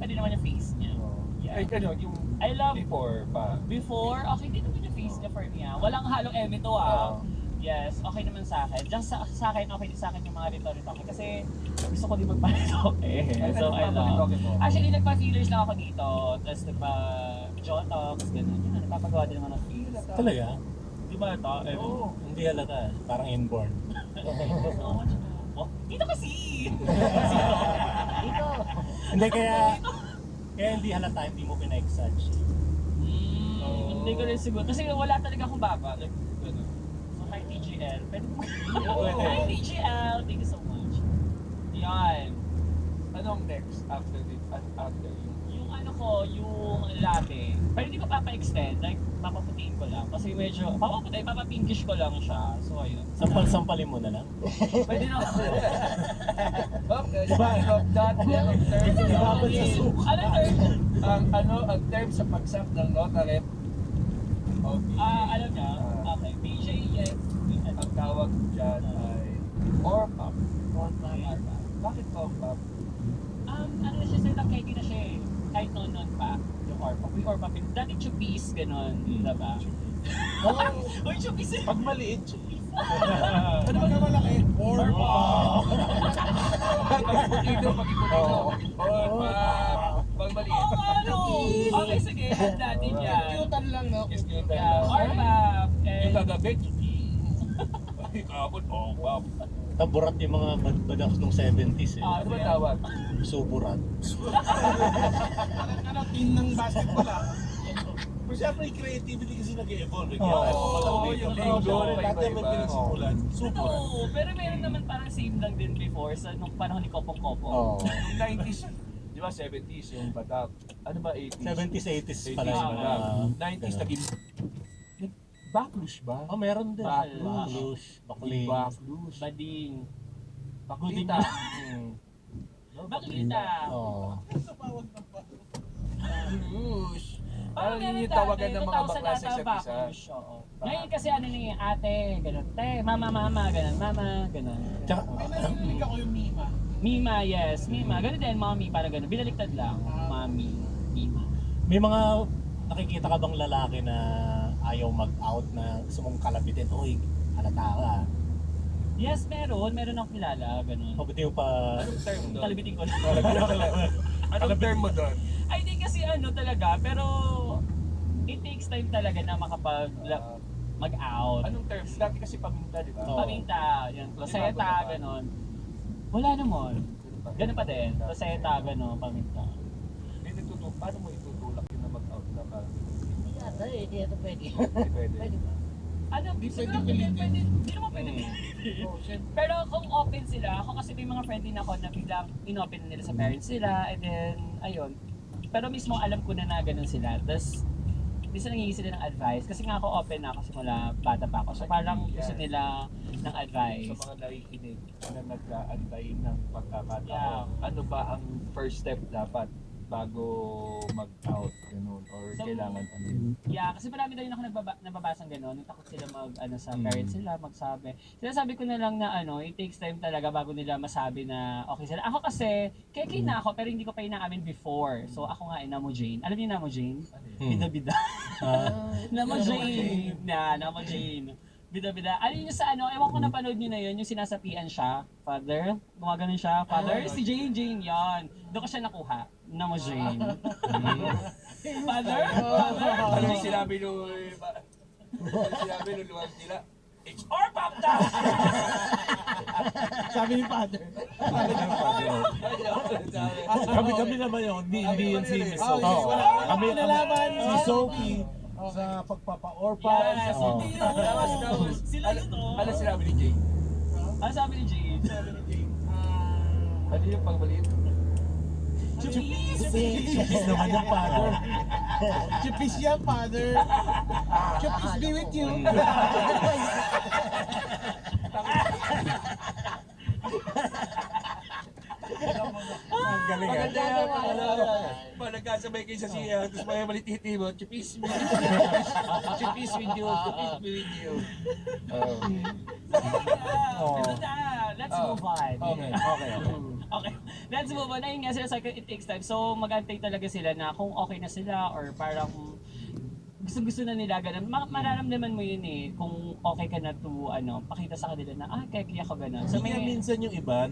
rin naman yung face niya. Yeah. Ay, ano, yung I love, before pa. before, okay din naman yung face niya for me ah. Walang halong eme to ah. Yes, okay naman sa akin. Diyan sa akin, okay din sa akin yung mga rito-rito. Kasi gusto ko din magpa-ritoke. So, I love. Actually, nagpa-feelers lang ako dito. Tapos nagpa-jotox, gano'n. Yun, nagpapagawa din naman ng feelers. Talaga? Di ba ito? Oo. Hindi halata. Parang inborn. So much. Oh, dito kasi! Dito. Hindi kaya hindi halata, hindi mo pina-exage. Hindi ko rin siguro. Kasi wala talaga akong baba. Like, ano. So, hi TGL. Pwede mo. Hi TGL! Thank you so much. Yan. Anong next after Yung ano ko, yung latte. Pero hindi ko papa-extend. Like, papaputiin ko lang. Kasi medyo, papapinkish ko lang siya. So, ayun. Sampal-sampalin mo na lang. Pwede na. Okay, of that, ang term Ano term? ang term sa pagsap ng notary. Okay. Alam niya? Okay. BJ, yes. Ang tawag dyan ay ORPAP. Bakit ORPAP? Ano na siya, sir, nagkaiti na siya eh. Kahit noon pa. Yung ORPAP. Yung ORPAP. Dati chubis, gano'n. Diba? Uy, chubis eh. Pag maliit, ano ba naman laki? Pag-ipon Pag maliit. Oo, ano? Okay, sige. Natin yan. Cutan lang, no? Yeah, ORPAP. Yung kagabi, ay, kapon, ORPAP. Taburat yung mga badaf nung 70s eh. Ano ba tawag? Suburat. Parang team ng basketball ah. Pero siyempre yung creativity kasi nag-evolve. Oo, yung lingo, Dati may iba-iba. pinagsimulan. Super. Oo, pero meron naman parang same lang din before sa nung panahon ni Kopong-Kopong. Oh. Yung 90s, di ba 70s yung batak? Ano ba 80s? 70s, 80s 80s pala yung batak. mga 90s ganun. naging backlash ba? Oh, meron din. Backlash. Bakling. Backlash. Bading. Baklita. Baklita. Oh. Backlash. Parang meron yun yung dati, tawagan ng mga 2000 bakla sa ata isa't isa. backlash, oo. Ngayon kasi ano na yung ate, ganun, te, mama, ganun. Tsaka, May narinig ako yung Mima. Mima, yes, Mima. Ganun din, mommy, parang ganun. Binaliktad lang, mommy, Mima. may mga nakikita ka bang lalaki na ayaw mag-out na gusto mong kalabitin? Uy, halata ka. Yes, meron akong kilala, ganun. Mabuti mo pa. Anong term doon? Kalibitin ko lang. Anong term mo doon? Ay, di kasi ano talaga, pero it takes time talaga na mag-out. Anong term? Dati kasi paminta, di ba? Oo. Paminta, yan, roseta, ganun. Wala naman. Ganun pa din. Roseta, ganun, paminta. Paano mo itutulak yun na mag-out na parang Hindi yata eh, hindi ito pwede. hindi pwede? Pwede ba? Ano, Di siguro pwede pilitin. hindi naman pwede pilitin. Pero kung open sila, ako kasi may mga friend din ako na biglang inopen nila sa parents nila, and then, ayun. Pero mismo alam ko na ganun sila. Tapos, minsan nangingi sila ng advice. Kasi nga ako open na ako simula bata pa ako. So parang gusto nila ng advice. Sa mga nakikinig na nag-aantay ng pagkakataon, Yeah. ano ba ang first step dapat bago mag-out? Ganun, or So, kailangan kailangan ano yun. Yeah, kasi marami na rin ako nababasang gano'n. Takot sila sa parents sila magsabi. Sinasabi ko na lang na it takes time talaga bago nila masabi na okay sila. Ako kasi, keke na ako pero hindi ko pa inaamin before. So ako nga Namo Jane. Alam niyo Namo Jane? Bida-bida. Namo Jane. Namo Jane. Bida-bida. Ano yun sa ewan ko napanood nyo na yun, yung sinasapian siya, father, gumagano siya, father, si Jane, yan. Doon ko siya nakuha, Namo Jane. Father? Ano yung sinabi nung luwag nila? It's our baptism! Sabi ni Father. Kami naman yun, hindi yun si Miss Sophie. Kami nalaman. Si Sophie sa pagpapa-orphan. Yes, hindi yun. Sila yun, Ano sinabi ni Jay? Ano sabi ni Jane? Ano yung pagbaliit? Chipis naman yung father. Chipis yan, Father. Chipis be with you. Ang galing ah. Maganda yan. Pag nagkasabay kayo sa siya, tapos may malititi mo, chipis with you. Chipis with you. Chipis with you. Ito na. Let's move on. Okay. Okay, let's move on. Ayun nga sila, it takes time. So, mag-antay talaga sila na kung okay na sila or parang gusto na nila ganun. Mararamdaman mo yun kung okay ka na to, pakita sa kanila na, kaya ako ganun. So, Kaya minsan yung iba,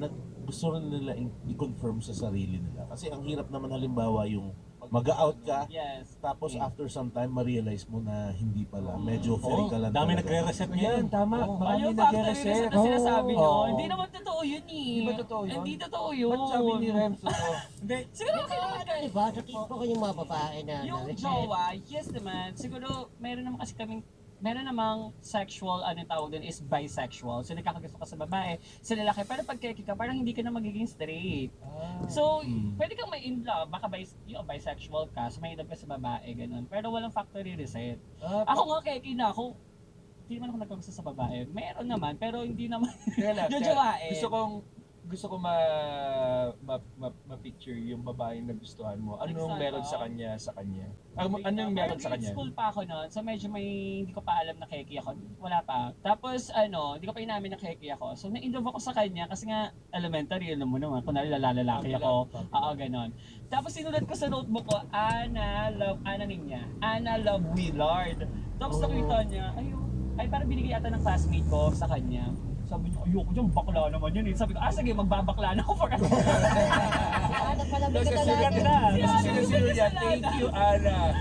gusto rin nila i-confirm sa sarili nila. Kasi ang hirap naman halimbawa yung mag-out ka, yes. tapos after some time, ma-realize mo na hindi pala. Medyo fairy ka lang Dami talaga. nagre-reset Yan, ngayon. tama. Marami Yung factory nag-reset. reset na sinasabi nyo, Oo. hindi naman totoo yun Di ba totoo yun? Hindi totoo yun. Ba't sabi ni Rems ito? Hindi. Siguro kasi naman kayo. Diba? Nakikita ko yung mga babae na Yung jowa, yes naman. Siguro, meron namang sexual, tawag doon, is bisexual. So, nagkakagusto ka sa babae, sa lalaki. Pero pag keki ka, parang hindi ka na magiging straight. So, pwede kang may in love. Baka bisexual ka, so may in love ka sa babae, ganun. Pero walang factory reset. Ako nga keki na ako. Hindi naman ako nagkagusto sa babae. Meron naman, pero hindi naman. Jojowain. Gusto ko ma-picture yung babaeng nagustuhan mo. Anong Exacto. meron sa kanya? Anong meron sa kanya? School pa ako noon, so medyo hindi ko pa alam na keki ako. Wala pa. Tapos hindi ko pa inamin na keki ako. So na-inlove ako sa kanya kasi nga elementary, alam mo naman, kung lalaki ako. Oo, ganon. Tapos sinulat ko sa notebook ko, Anna Love Willard. Tapos nakita niya, ay parang binigay ata ng classmate ko sa kanya. Sabi niya, ayoko dyan, bakla naman yun. Sabi ko, sige, magbabakla na ako for Nagpalamig ka talaga. Sino niya? Thank you, Anna,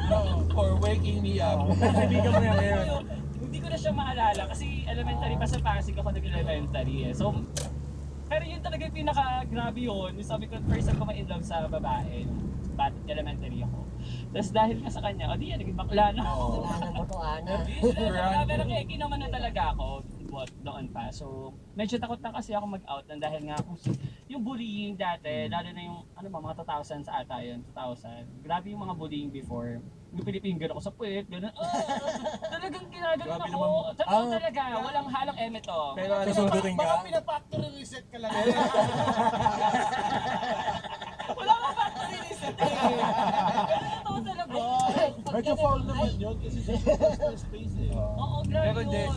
for waking me up. Kaibigan mo yan ngayon. Hindi ko na siya maalala kasi elementary pa sa Pasig ako nag-elementary. So, pero yun talaga yung pinaka-grabe yun. Sabi ko, first time ko ma-in love sa babae. But elementary ako. Tapos dahil nga sa kanya, di yan, naging bakla na ako. Ano mo to, Ana? Pero keki naman na talaga ako noon pa. So, medyo takot lang kasi ako mag-out dahil nga yung bullying dati, lalo na yung mga 2000s ata yun, 2000. Grabe yung mga bullying before. Yung pinipinger ako sa puwet, gano'n. Talagang ginaganon ako. Totoo talaga, walang halang eme to. Pero Susundutin Baka ka. pinapactory reset ka lang. Wala ka factory reset Totoo talaga. Medyo foul naman yun kasi sa personal space eh. Oo, grabe Pero hindi. yun.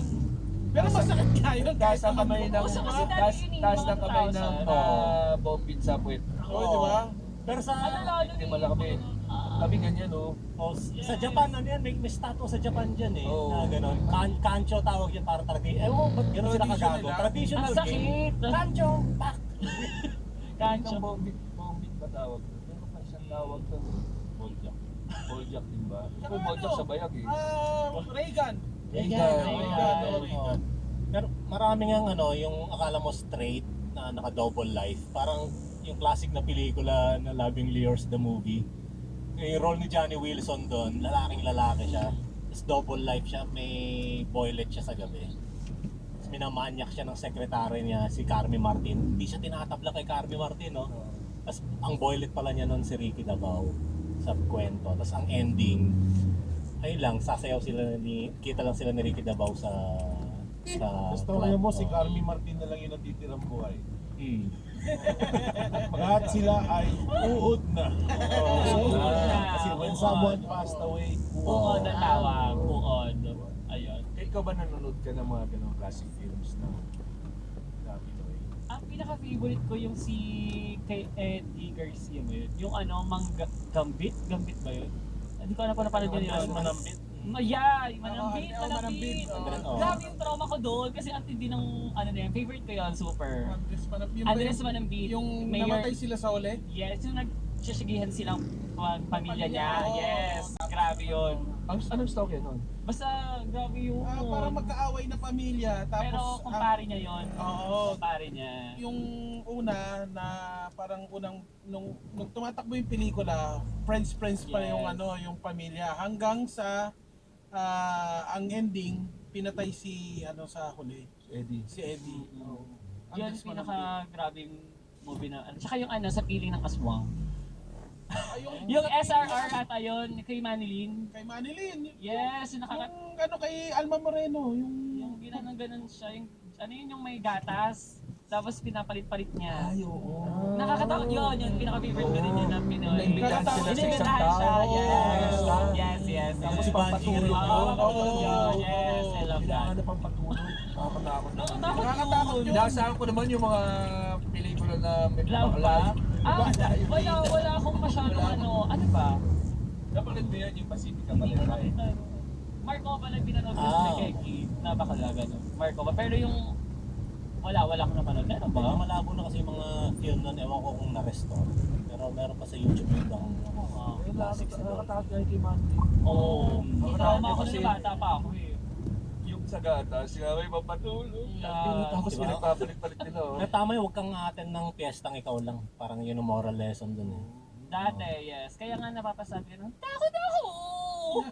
Pero masakit nga yun. Taas ng kamay ng Uso kasi dati yun taas mga ng kamay ng 2000. bombin sa puwet. Oo, di ba? Pero sa Lalo Hindi mala kami. Kami ganyan, sa Japan, may statue sa Japan dyan eh. Oo. Na gano'n. Kancho tawag yan para talaga. Ba't gano'n sila kagago? Ang Traditional game. sakit. Kancho, pak! Kancho. Bombin ba tawag? Pero pa siyang tawag to. Boljak. Boljak din ba? Ako boljak sa bayag Reagan. Oo. Pero marami nga yung akala mo straight na naka-double life. Parang yung classic na pelikula na Loving Leors the movie. Yung role ni Johnny Wilson doon, lalaking lalaki siya. Tapos double life siya, may boylet siya sa gabi. Tapos minamanyak siya ng sekretary niya, si Carmi Martin. Hindi siya tinatabla kay Carmi Martin, no? Tapos ang boylet pala niya noon si Ricky Davao sa kwento. Tapos ang ending, ayun lang, sasayaw sila kita lang sila ni Ricky Davao sa Gusto mo club. si Carmi Martin na lang yung natitirang buhay. Lahat sila ay uod na. Uod na. Kasi when someone passed away, Uod ang tawag. Uod. Ayun. Kaya ikaw ba nanonood ka ng mga ganong classic films na Gabi Noy? Ang pinaka-favorite ko yung si kay Eddie Garcia ba yun? Yung Gambit? Gambit ba yun? Hindi ko alam kung napanood yun. Andres Manambit. Yeah, Manambit, Oo, Manambit. Manambit. Oo. Grabe yung trauma ko doon kasi ang tindi ng ano na yan. Favorite ko yun, super. Yung, Andres Manambit. yung Mayor. namatay sila sa uli? Yes, yung nagsisigihan silang pamilya niya. Oo. Yes, grabe yun. Anong story nun? Basta grabe yun. Parang magkaaway na pamilya. Tapos, Pero kumpare niya yun. Oo. Kumpare niya. yung una na parang unang nung tumatakbo yung pelikula, friends pa yung Yes. yung pamilya hanggang sa ang ending pinatay si sa huli, Eddie. si Eddie. Yun Andres yung pinaka-grabing movie na, tsaka yung sa piling ng aswang. Yung SRR ata yun, kay Manilyn. kay Manilyn. Yes, yung Yung kay Alma Moreno, yung ginanong-ganon siya, yung yung may gatas, tapos pinapalit-palit niya. Ay, oo. Nakakatakot yun, yung pinaka-favorite ko din yun na Pinoy. Naimbitahan sila sa isang Inimbitahan tao. siya, Oo. yes. Tapos yes. pampatulog Oo, yun. pampatulog yun. Yes, I love that. Kailangan na pampatulog. Nakakatakot naman. Nakakatakot yun. Inaasahan ko naman yung mga pelikula na may Love ba? Wala akong masyadong ano ba? Napanood mo yan, yung Pacifica Hindi ko Valentine. nakita. Marco pa lang pinanood ko sa Keki na bakalaga no. Marco pa. Pero yung wala akong napanood. Meron ba? Baka malabo na kasi yung mga film nun, ewan ko kung na-restore. Pero meron pa sa YouTube yung ibang classics na doon. Nakakatakot nga kay Mandy. Oo. Trauma ako Kasi- nung bata pa ako eh. Yung sa gatas, yung may papatulog. Yeah. Tapos Diba? pinagpapalit-palit nila. oh. Pero tama yun, huwag kang attend ng piyestang ikaw lang. Parang yun ang moral lesson dun eh. Dati, yes. Kaya nga napapasabi ko, takot ako!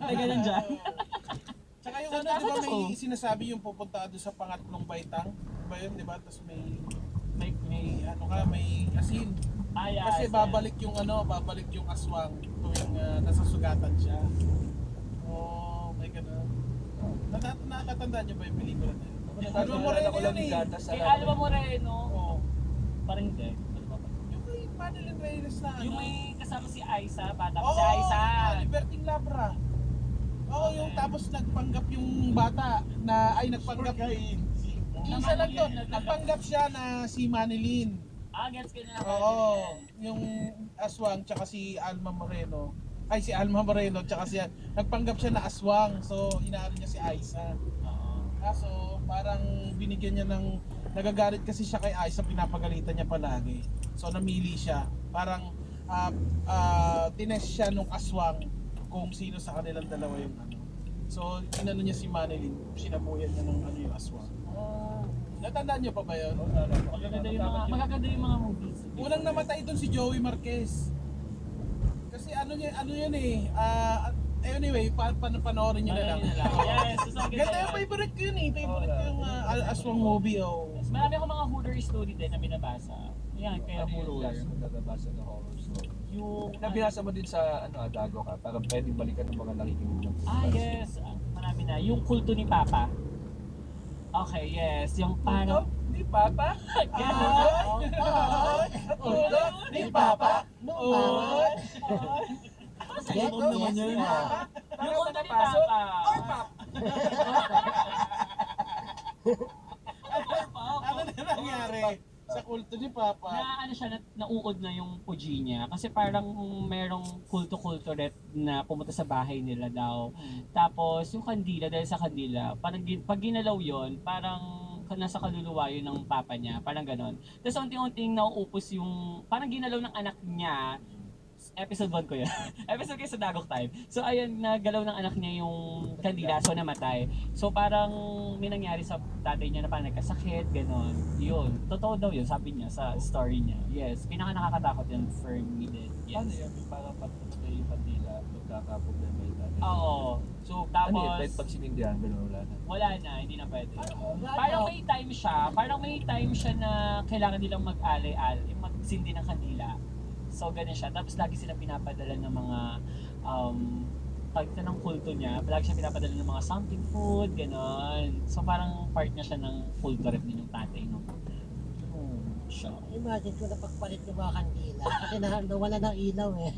Ay, ganun dyan. Tsaka yung So, di ba takot may ako. sinasabi yung pupunta doon sa pangatlong baitang? Ba yun, di ba? Tapos may May may asin. Kasi babalik yung aswang tuwing nasa sugatan siya. Oh, may ganun. Natatandaan niyo ba yung pelikula na yun? Alma Moreno ko lang yun yung eh. gatas. Kay Alma Moreno. Oo. Parang hindi. Ano ba? Yung may Madeline Reyes na Yung may kasama si Aiza, bata pa Oo, si Aiza. Liberting Labra. Oo, yung tapos nagpanggap yung bata na nagpanggap isa lang to. Nagpanggap siya na si Manilyn. Gets ko na. Oo, yung aswang tsaka si Alma Moreno. Ay, si Alma Moreno tsaka siya. Nagpanggap siya na aswang. So, inaano niya si Aiza. Kaso, parang binigyan niya ng... Nagagalit kasi siya kay Aiza, pinapagalitan niya palagi. So, namili siya. Parang tinest siya nung aswang kung sino sa kanilang dalawa yung So, inano niya si Manilyn. Sinabuyan niya ng yung aswang. Natandaan niyo pa ba yun? Magaganda yung mga movies. Unang namatay doon si Joey Marquez. Kasi ano yan eh. Anyway, panoorin niyo na lang. Yes, Ganda yung favorite ko yun eh. Favorite ko yung Aswang movie. Oh. Marami akong mga horror story din na binabasa. Yan, kaya Ano yung horror. last mo nababasa na horror story? Yung... Nabinasa mo din sa Dago ka para pwedeng balikan ng mga nakikinig ng yes. Marami na. Yung kulto ni Papa. Okay, yes. Yung parang... Ni Papa? Ulo ni Papa. Noon. Get naman yes yun. na. Yung kulto ni Papa. Ano na nangyari sa kulto ni Papa? Na ano siya, nauod na yung puji niya. Kasi parang merong kulto-kulto ret na pumunta sa bahay nila daw. Tapos yung kandila, dahil sa kandila, parang pag ginalaw yun, parang nasa kaluluwa yun ng papa niya. Parang ganon. Tapos unti-unting nauupos yung, parang ginalaw ng anak niya. Episode 1 ko yun. Episode kayo sa Dagok Time. So ayun, nagalaw ng anak niya yung kandila, so namatay. So parang may nangyari sa tatay niya na parang nagkasakit, gano'n. Yun, totoo daw yun, sabi niya sa story niya. Yes, pinaka nakakatakot yun for me din. Ano Yes. yan? Parang patutay yung pandila, magkakaproblema yung tatay. Oo. So, Tapos- ano yun? Kahit pag sinindihan, gano'n wala na. Wala na, hindi na pwede. Parang may time siya na kailangan nilang mag-alay-alay, magsindi ng kandila. So, ganun siya. Tapos lagi silang pinapadala ng mga pag ng kulto niya, lagi siya pinapadala ng mga something food, gano'n. So, parang part niya siya ng kulto rin din yung tatay. No? siya. Imagine ko na pagpalit ng mga kandila. Kasi nawala ng ilaw eh.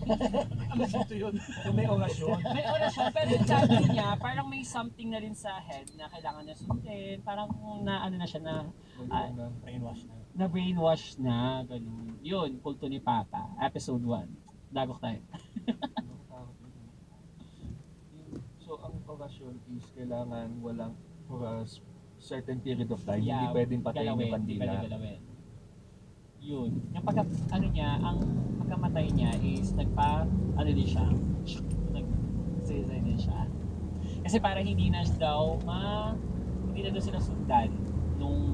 Ano dito yun? Kung may orasyon. May orasyon, pero yung candle niya, parang may something na rin sa head na kailangan niya sundin. Parang na ano na siya na, Brainwash na. na brainwash na, ganun. Yun, Kulto ni Papa, episode 1. Dagok tayo. So, ang orasyon is kailangan walang for a certain period of time. Yeah, Hindi pwedeng patayin yung Hindi kandila. pwede galawin. Yun. Yung pagka, ano niya, ang pagkamatay niya is ano din siya, nag-suicide din siya. Kasi parang hindi na daw hindi na daw sila sundan nung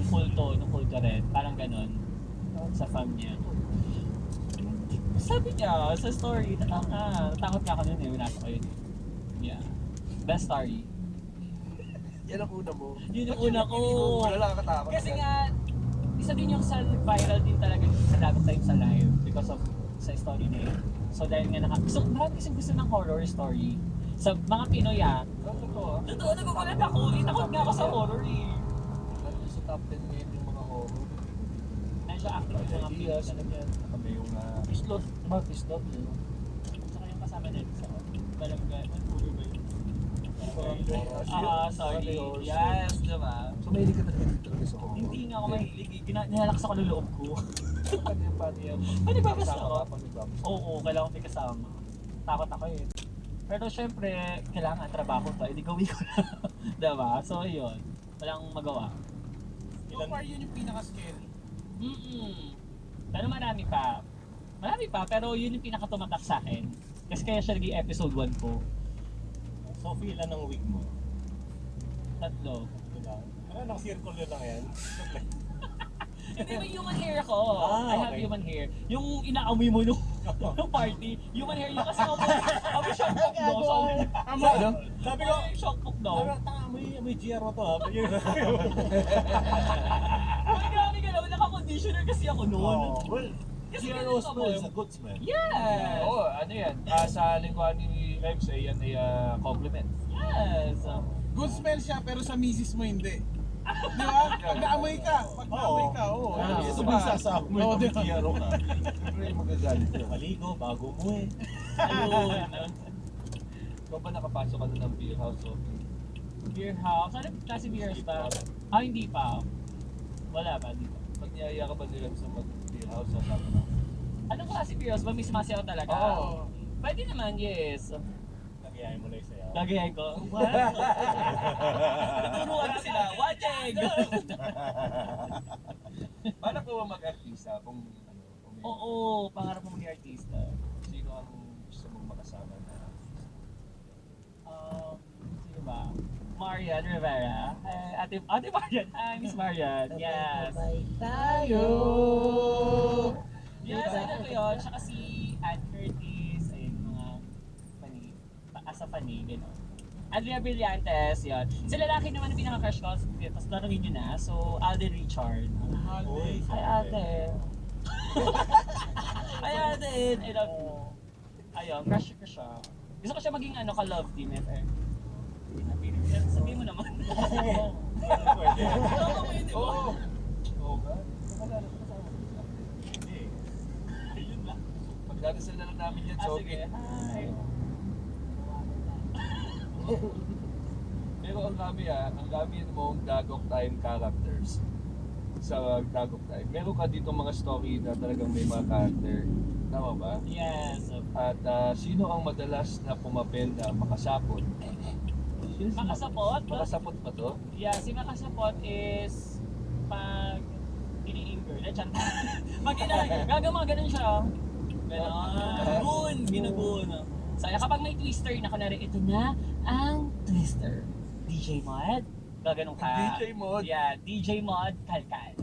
kulto rin. Parang ganon sa fam niya. Sabi niya sa story, natakot nga ako nun eh, winasa ko yun eh. Yeah. Best story. Yan ang una mo. Yun yung una ko. Wala nakakatakot. Kasi nga, isa din yung viral din talaga sa Dagok Time sa live because of sa story na yun. So dahil nga marami kasing gusto ng horror story. Sa mga Pinoy Totoo. Totoo, nagugulat ako. Takot nga ako sa horror eh. Lalo sa top 10 ngayon yung mga horror. Medyo active yung mga Pinoy Yes. talaga. Kami yung Pislot. Diba Pislot? Tsaka yung kasama natin sa Barangay. Ano po ba yun? Sorry. Yes, diba? So may hindi ka talaga sa horror. Hindi nga ako mahilig. Nilalakas ako ng loob ko. Paano yan? Panibabas Kasama ako. ka, panibabas. Oo, kailangan may kasama. Takot ako eh. Pero syempre, kailangan trabaho to. Hindi gawin ko na. Diba? So yun. Walang magawa. So far yun yung pinaka-scary. Pero marami pa. Pero yun yung pinakatumatak sa akin. Kasi kaya siya naging episode 1 ko. Sophie, ilan ang wig mo? 3. Diba? Ano, circle yun lang yan? Hindi, may human hair ako. Ah, I have okay. human hair. Yung inaamoy mo nung party, human hair yun kasi amoy shock cook daw. Sabi ko, Shock cook daw. may GRO to ha. Ay, grabe ka naman. Naka-conditioner kasi ako noon. Well, Kasi Zero ganun smell ako. is a good smell. Yes! Oo, ano yan? Sa lingkuhan ni Rems, yan ay compliment. Yes! Good smell siya pero sa misis mo hindi. Di ba? Pag naamoy ka, oo. Ito ba sasama mo Oo, yung diba? GRO ka? Siyempre yung magagalit yun. Maligo, bago mo eh. Ayun. Ikaw ba nakapasok ka na ng beer house? So, Beer house. Ano klase beer house ba? Hindi pa. Wala pa, di pa. pag niyaya ka ba ni Rems sa mag-beer house? Sabi na. Anong klase beer house ba? Miss Masi ako talaga? Oo. Pwede naman, yes. Nagyayin mo na yung sayaw. Lagay ko. What? Tuturuan ko sila. Watching! Paano ko ba mag-artista kung kung may- Oo, pangarap mo maging artista. sino ang gusto mong makasama na artista? Sino ba? Marian Rivera. Ate Marian. Hi, Miss Marian. Yes. Sabay tayo. Yes, ano ko yun. Tsaka si Ann Curtis. Ayun, mga pani. Asa pani, gano'n. Andrea Brillantes, yun. Sa lalaki naman ang pinaka-crush ko. Tapos tanongin nyo na. So, Alden Richard. Uy, Hi, ate. Hi, ate. I love you. Ayun, crush ko siya. Gusto ko siya maging ka-love team, if ever. Sabihin mo naman. Pwede. Oo, pwede ba? Oo ba? Nakalala ko kasama ko siya. Hindi. Ayun lang. Pagdadasal na lang namin yan, so Sige. Hi. Pero ang dami mong Dagok Time characters sa Dagok Time. Meron ka dito mga story na talagang may mga character. Tama ba? Yes. At sino ang madalas na pumapel na makasapot? Makasapot? Makasapot ba to? Yeah, si makasapot is pag ini-anger. Pag gagawin ganun siya. Ganon. Ginugun. So, kapag may twister na kunwari, ito na ang twister. DJ Mod. Gaganon ka. DJ Mod? Yeah, DJ Mod Kalkal.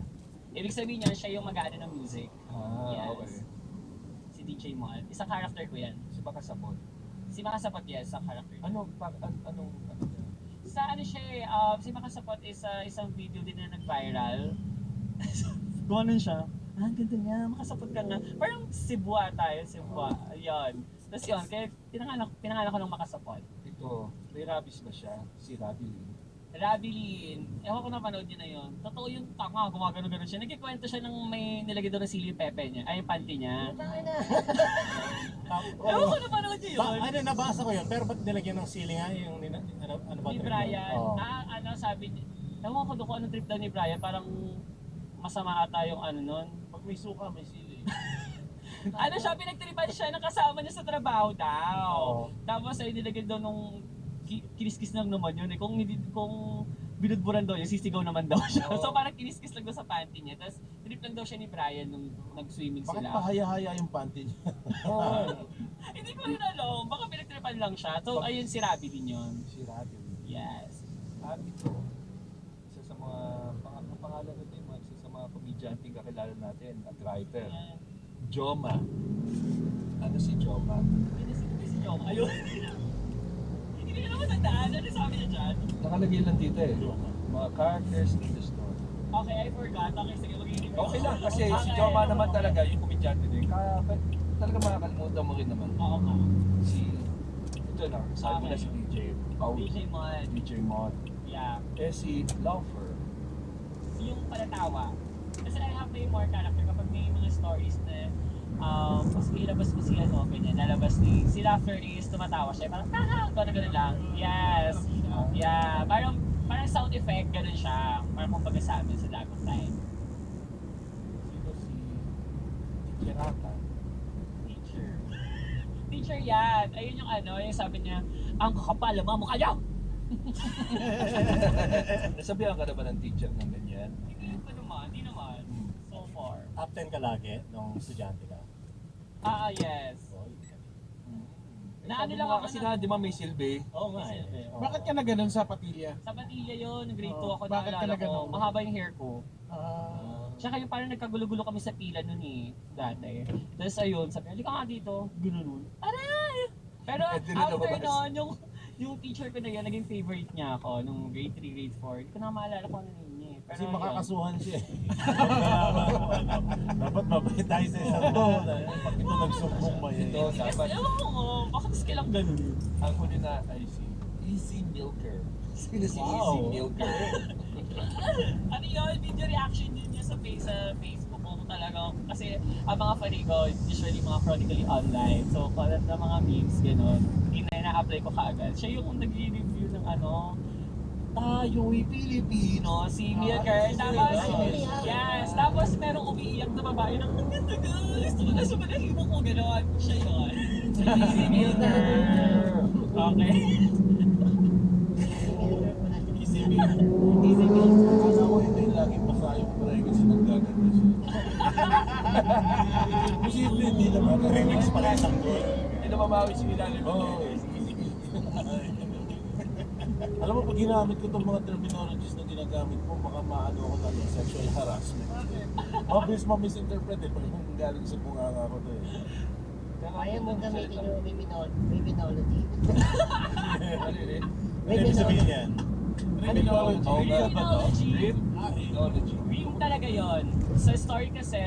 Ibig sabihin niya, siya yung mag-aano ng music. Yes. Okay. Si DJ Mod. Isang character ko yan. Si makasapot. Si Makasapot, yes, isang character. Anong niya? Sa ano siya eh, si Makasapot is isang video din na nag-viral. Gumanon siya. Ang ganda niya, makasapot ka nga. Parang Cebu tayo, Cebu. Ayun. Tapos yun, kaya pinangalan ko ng Makasapot. Ito, may rabies ba siya? Si Rabi Lee. Rabilin. Ewan ko napanood niyo na yun. Totoo yung tanga, gumagano-gano siya. Nagkikwento siya ng may nilagay doon ng sili pepe niya. Ay, yung panty niya. Tayo na. Ewan ko napanood niyo yun. Ano, nabasa ko yun, pero ba't nilagyan ng ceiling nga yung, ano ba? Ni trip Brian. yun? Oo. Ano sabi niya. Ewan ko doon kung anong trip daw ni Brian. Parang masama ata yung ano nun. Pag may suka, may sili. Ano siya, pinagtripan siya ng kasama niya sa trabaho daw. Oo. Tapos ay nilagay daw nung kinis-kiss lang naman yun eh. Kung binudburan daw yun, sisigaw naman daw siya. Oo. So parang kinis-kiss lang daw sa panty niya. Tapos trip lang daw siya ni Brian nung nag-swimming Bakit sila. pahaya-haya yung panty niya? Hindi ko rin alam. Baka pinagtripan lang siya. So ayun si Rabby din yun. Si Rabi. Yes. Ito, isa sa mga pangalan natin, isa sa mga komedyanteng kakilala natin at writer. Ayan. Joma. Ano si Joma? Hindi si Jom. Ayun. Hindi ko naman tandaan. Ano sabi niya dyan? Nakalagay lang dito eh. Mga characters in the story. Okay, I forgot. Okay, sige, mag-iinip ako. Okay lang kasi si Okay. Joma naman talaga yung komedyante din. Kaya talaga makakalimutan mo rin naman. Oo nga. Si, ito na, sabi mo na si DJ Paul. DJ Mod. DJ Mod. Yeah. Eh si Lover. Yung palatawa. Kasi I have way more character kapag may mga stories na mas ilabas mo si ano, ganyan, nalabas ni si Laughter is tumatawa siya, parang haha, gano'n lang. Yes. Yeah, parang sound effect, gano'n siya. Parang kumbaga sa amin sa Dagong Time. Sino si Kirata? Teacher. Teacher yan. Ayun yung ano, yung sabi niya, ang kakapal, mukha niyo! Nasabihan ka na ba ng teacher ng ganyan? Hindi naman, hindi naman. So far. Top 10 ka lagi nung estudyante ka. Yes. Na Naano ano lang lang ako kasi na- na, di ba may silbi? Oo nga eh. Oo. Bakit ka na ganun sa patilya? Sa Patilya yun, grade 2 Oo. ako Bakit ka naalala ko. nagano? Mahaba yung hair ko. Ah. Tsaka yung parang nagkagulo-gulo kami sa pila nun eh, dati. Tapos ayun, sabi niya, halika nga dito, gano'n. Aray! Pero Eh, di rin after lumabas. nun, yung teacher ko na yan, naging favorite niya ako nung grade 3, grade 4. Hindi ko na maalala kung ano yun niya eh. Pero Kasi yun. makakasuhan siya eh. Dapat mabait tayo sa isang doon. Pag ito nagsumbong ba eh. Ito, Kasi dapat ewan ko nga, bakit kailang gano'n yun? ang huli na ay si Easy Milker. Sino si Easy Wow. Milker? Ano yun, video reaction din niya sa Facebook ko talaga. Kasi ang mga funny ko, usually mga chronically online. So, kalat na mga memes, gano'n. Ina-apply ko kaagad. Siya yung nag-review ng ano, tayo'y Pilipino, si Milker. Tapos, yes, tapos merong umiiyak na babae na, ang ganda guys, gusto ko na sumanahimo ko, gano'n. Siya yun. Si Milker. Okay. Easy meal. Easy meal. Akala ko ito yung laging basa yung pare kasi nagaganda siya. Posible hindi naman. Remix pala isang goal. Hindi na mamawi si Milani mo. Oo, easy meal. Alam mo, pag ginamit ko itong mga terminologies na ginagamit mo, baka maano ko na yung sexual harassment. Mabilis ma-misinterpret eh, pag galing sa bunganga ko to eh. Kaya mo gamitin yung criminology. Ano yun eh? Ano ibig sabihin yan? Criminology. Oo nga. Criminology. Criminology. Real talaga yon. Sa story kasi,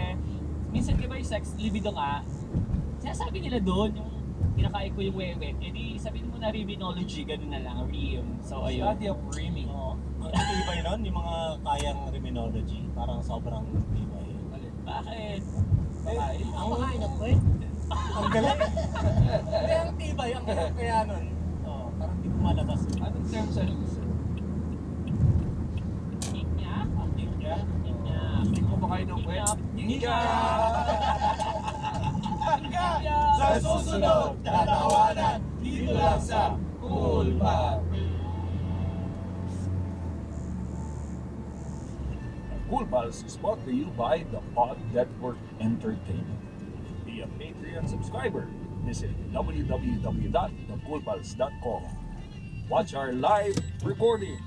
minsan di ba yung sex, libido nga, sinasabi nila doon, yung kinakain ko yung wewet, edi sabihin mo na criminology, ganun na lang, real. So ayun. Study of Dreaming. Oo. Ang tibay nun, yung mga kayang criminology. Parang sobrang tibay. Bakit? Ang makain ng bird. Ang galing! Hindi, ang tibay. Ang hirap kaya nun. Oo, parang di ko malabas. Anong term sa lusa? Inya? Inya? Inya. Hindi ko makain ng wet. Inya! Sa susunod, tatawanan dito lang sa Cool Pal. Cool Pals is brought to you by the Pod Network Entertainment. Be a Patreon subscriber. Visit www.thecoolpals.com. Watch our live recording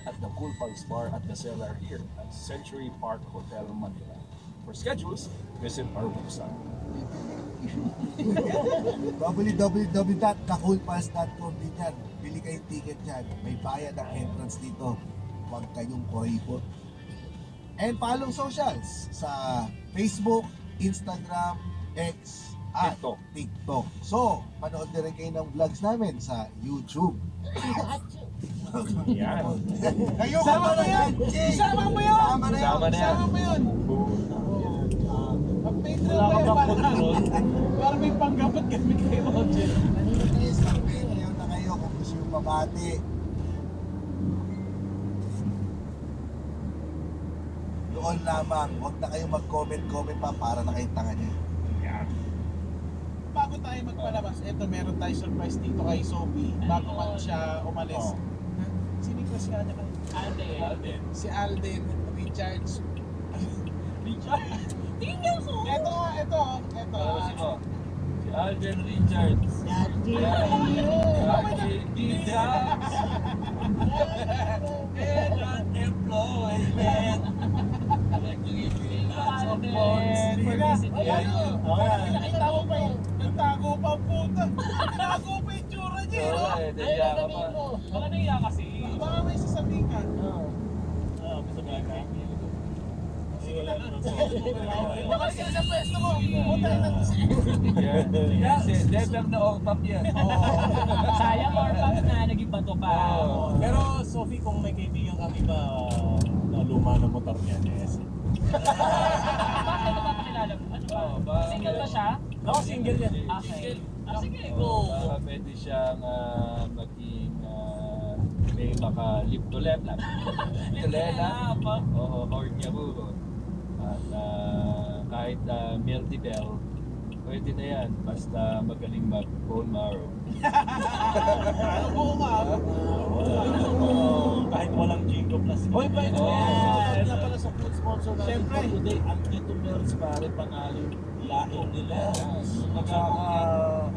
at the Cool Pals Bar at the Cellar here at Century Park Hotel, Manila. For schedules, visit our website. www.thecoolpals.com din yan. Bili kayong ticket dyan. May bayad ang entrance dito. Huwag kayong kuripot. And follow socials sa Facebook, Instagram, X, at TikTok. TikTok. So, panood na rin kayo ng vlogs namin sa YouTube. Yan. Kayo Sama mo yan! Isama mo yun! Sama na Sama na yan. Isama mo yun! Mag-Patreon Wala ka kayo bang para, control? para may panggapat kami kay Roger. Kanina kayo sa video na kayo kung gusto yung mabati. Doon lamang, huwag na kayo mag-comment pa para na kayong tanga niya. Bago tayo magpalabas, eto meron tayo surprise dito kay Sophie bago man siya umalis. Oh. Sino yung crush nga niya kay Alden. Si Alden Richards. Richard. Tingnan ko. Ito. Sino? Si Alden Richards. Daddy, Nakita mo pa yun. Nagtago pa ang puta. Nagtago pa yung tsura niya. eh, no? Daya ka pa. Baka naiya kasi. Baka may sasabihin ka. Baka sila sa pwesto mo. Puta na. Yan, si Dever na orpap yan. Sayang or pop na naging bato pa. Oo. Pero Sophie, kung may kaibigan kami ba na luma ng motor niya, yes. Bakit ano ba pakilala mo? Ano ba? Oo, ba- Single ba siya? Ako single yan. Okay. Sige, Oo, go. baka pwede siyang maging may maka-lip to lip lang. Lip to lela. Oo, or nyaburo. At kahit Melty Bell, pwede na yan. Basta magaling mag-bone marrow. Ano po umaro? Kahit walang Jingo Plus. Hoy, by the way, Oh. shoutout nga pala sa food sponsor natin Siyempre. for today, ang Tito Mel's pare panalo yung laing nila.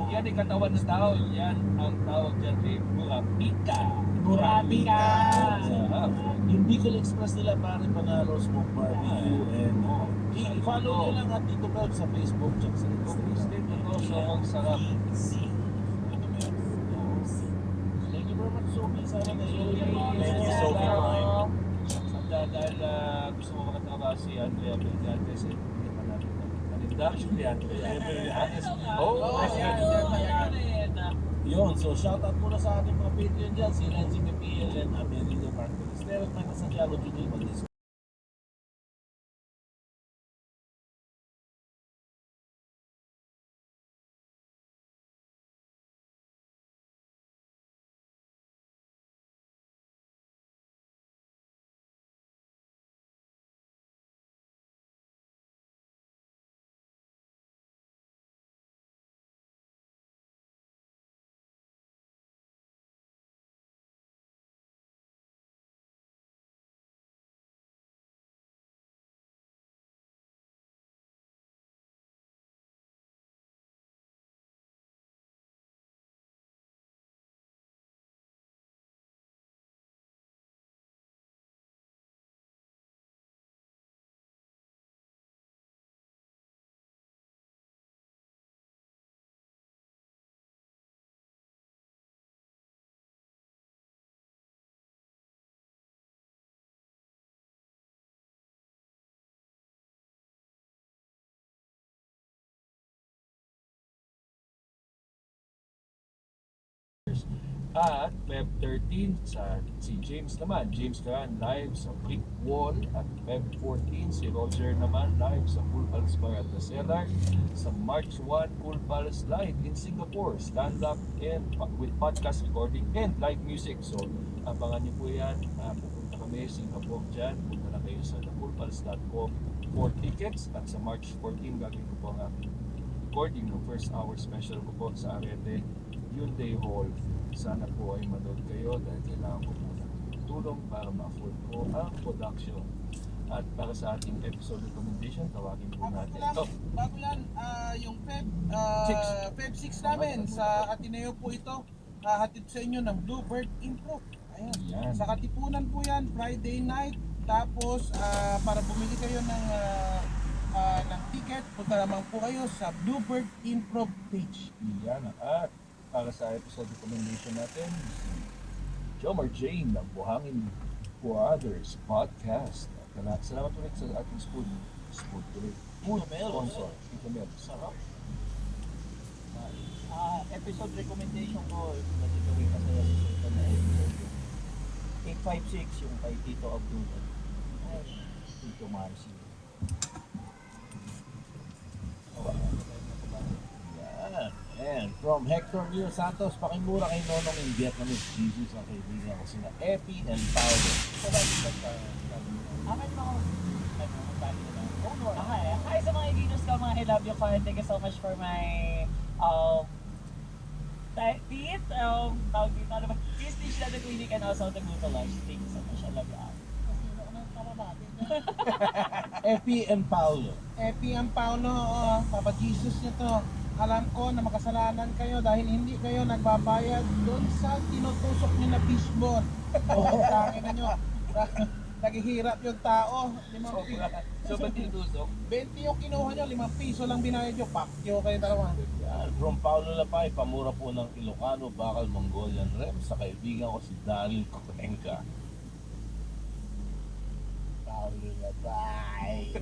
Yan ay katawan ng tao. Yan ang tawag dyan ay burapika. Grabe ka. Sarap. Yung Bicol Express nila pare panalo smoke barbecue and i-follow nyo lang at Tito Mel sa Facebook at sa Instagram. Ito, sobrang sarap. Thank you very much, Sophie. Sana na-enjoy Thank you, Sophie. Dahil gusto mo makatrabaho si Andrea Brillantes, eh, hindi pa natin nalinda. Si Andrea Brillantes. Oh, Kasi ano rin. Yun, so shoutout muna sa ating mga Patreon dyan, si Renzi Pepil and Amelio Martinez. Meron tayo sa Santiago today, mag-discuss. At Feb 13 si James naman, James Caran live sa Brick Wall. At Feb 14 si Roger naman live sa Cool Pals Bar at the Cellar. Sa March 1, Cool Pals Live in Singapore, stand-up and with podcast recording and live music. So abangan niyo po yan. Pupunta kami Singapore dyan. Punta na kayo sa thecoolpals.com for tickets. At sa March 14 gagawin ko po ang aking recording ng first hour special ko po sa Arete Hyundai Hall. Sana po ay manood kayo dahil kailangan ko po ng tulong para ma-afford ko ang production. At para sa ating episode recommendation, tawagin po natin ito. Bago lang, yung Feb 6 namin sa Ateneo po ito. Hatid sa inyo ng Bluebird Improv. Ayan. Yan. Sa Katipunan po yan, Friday night. Tapos, para bumili kayo ng ticket, punta naman po kayo sa Bluebird Improv page. Yan. At para sa episode recommendation natin, si Jomar Jane ng Buhangin Brothers Podcast. Salamat ulit sa ating food ulit. Food sponsor. Tito Mel. Sarap. Episode recommendation ko, kasi gawin masaya sa Sultan na episode. 856 yung kay Tito Abdul. Tito Marcy. Yan. And from Hector Neo Santos, pakimura kay Nonong in Vietnamese Jesus ang kaibigan ko sina Epi and Paolo. Akin mo. Okay. Hi sa mga Iginos ko, mga I love you ko. Thank you so much for my teeth. Tawag dito. Ano ba? Kiss Dish na the clinic and also the Google Lunch. Thank you so much. I love you all. Epi and Paolo. Epi ang Paulo, Papa Jesus nyo to. Alam ko na makasalanan kayo dahil hindi kayo nagbabayad doon sa tinutusok nyo na fishball. Tangin na nyo. Naghihirap yung tao. 5 piso. So, ba't tinutusok? 20 yung kinuha nyo, 5 piso lang binayad nyo. Pakyo kayo dalawa. Yan. From Paolo Lapay, pamura po ng Ilocano, Bacal, Mongolian Rem sa kaibigan ko si Daryl Kupenka. Paulo Lapay.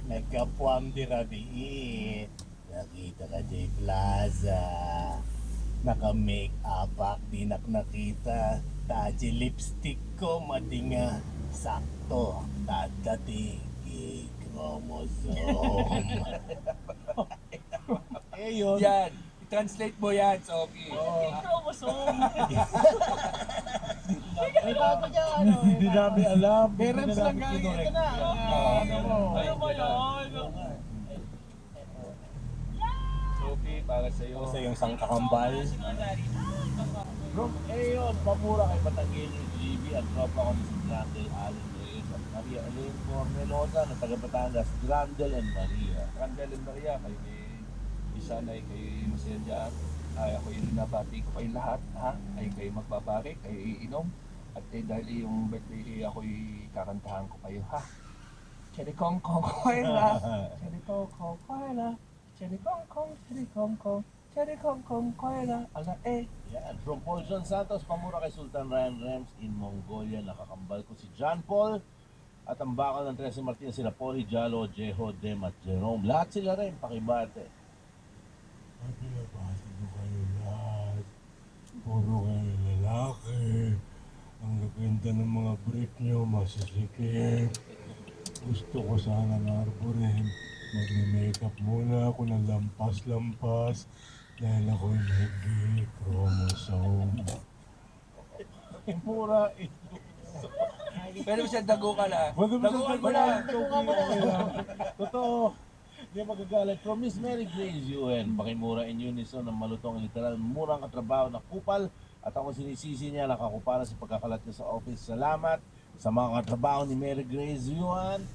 Nagkapuam di rabiit. Nakita ka Jay Plaza. Naka-make up di nakita. Taji lipstick ko matinga. Sakto. Tadating chromosome. Yun. Yan. I-translate mo yan, Sophie. Yung chromosome. May bago dyan, ano? Hindi namin alam. Parents lang galing ito na. Ano mo? Ano ba yun? Sophie, para sa'yo. Sa yung isang kakambal. From Ayon, pamura kay Batanggenyo GB at tropa ko ni si Grandel Allen Reyes at Maria Elaine Cornelosa na taga Batangas, Grandel and Maria. Randall and Maria, kayo ni Isanay, kayo masaya dyan. Ay, ako yung nabati ko kayo lahat, ha? Ay kayo magbabari, kayo iinom. At dahil yung birthday, ako'y kakantahan ko kayo, ha? Cherry Kong Kong Koela, Cherry Kong Kong Koela, Cherry Kong Kong, Cherry Kong Kong, Cherry Kong Kong Koela, ala Yan. From Paul John Santos, pamura kay Sultan Ryan Rems in Mongolia. Nakakambal ko si John Paul. At ang bakal ng 13 Martinez, sila Poli, Jalo, Jeho, Dem at Jerome. Lahat sila rin, pakibate. At pinapati ko kayo lahat. Puro kayo lalaki. Ang gaganda ng mga brief nyo, masisikip. Gusto ko sana ng arborin. Mag-makeup muna ako ng lampas-lampas. Dahil ako'y may chromosome. Pura, Pero siya dago ka na. Daguan mo na. Totoo. Hindi magagalit. From Miss Mary Grace UN, pakimura in unison ng malutong literal murang katrabaho na kupal at ako sinisisi niya nakakuparan sa pagkakalat niya sa office. Salamat sa mga katrabaho ni Mary Grace UN.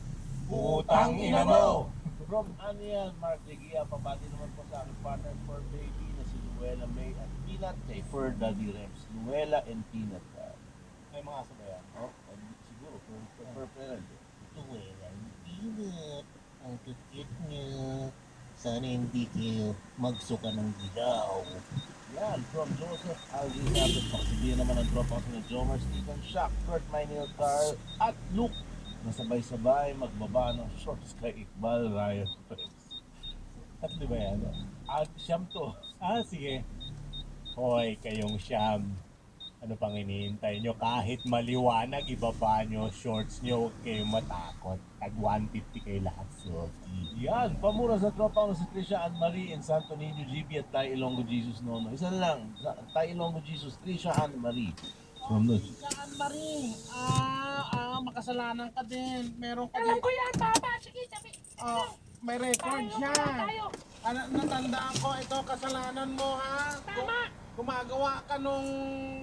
Putang ina mo! From Anian Mark de Gia, pabati naman po sa aking partner for baby na si Luella May at Peanut kay Fur Daddy Rems. Luella and Peanut. May mga aso ba yan? Oh, siguro, for parent. Luella, Peanut. Ang cute niya. Sana hindi kayo magsuka ng dilaw. Yan, from Joseph Alvin Santos, paksibihan naman ang tropa ko na Jomar, Stephen Shock, Kurt Maynil, Carl, at Luke, na sabay-sabay magbaba ng shorts kay Iqbal Ryan Perez. Tatlo ba yan? At siyam to. Sige. Hoy, kayong siyam. Ano pang hinihintay nyo? Kahit maliwanag, ibaba nyo, shorts nyo, huwag kayong matakot. Tag 150 kayo lahat, Sophie. Yan, pamura sa tropa ko na si Trisha Ann Marie in Santo Niño GB at Tay Ilonggo Jesus Nono. Isa lang, Tay Ilonggo Jesus, Trisha Ann Marie. From the Saan Marie? Makasalanan ka din. Meron ka Alam din. ko yan, Papa. Sige, sabi. May record siya. Natandaan ko, ito kasalanan mo, ha? Tama. Gumagawa ka nung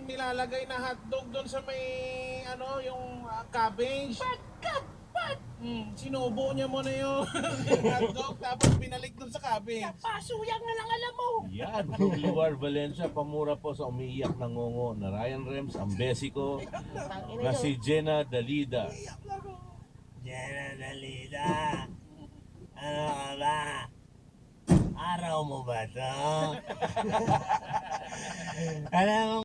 nilalagay na hotdog doon sa may, yung cabbage. Sinubo niya mo na yung hotdog, tapos binalik doon sa cabbage. Pasuyang na lang alam mo. yan, from Luar Valencia, pamura po sa umiiyak na ngongo na Ryan Rems, ang besi ko, na si Jenna Dalida. Jenna Dalida. Ano ka ba? Araw mo ba to? Alam mo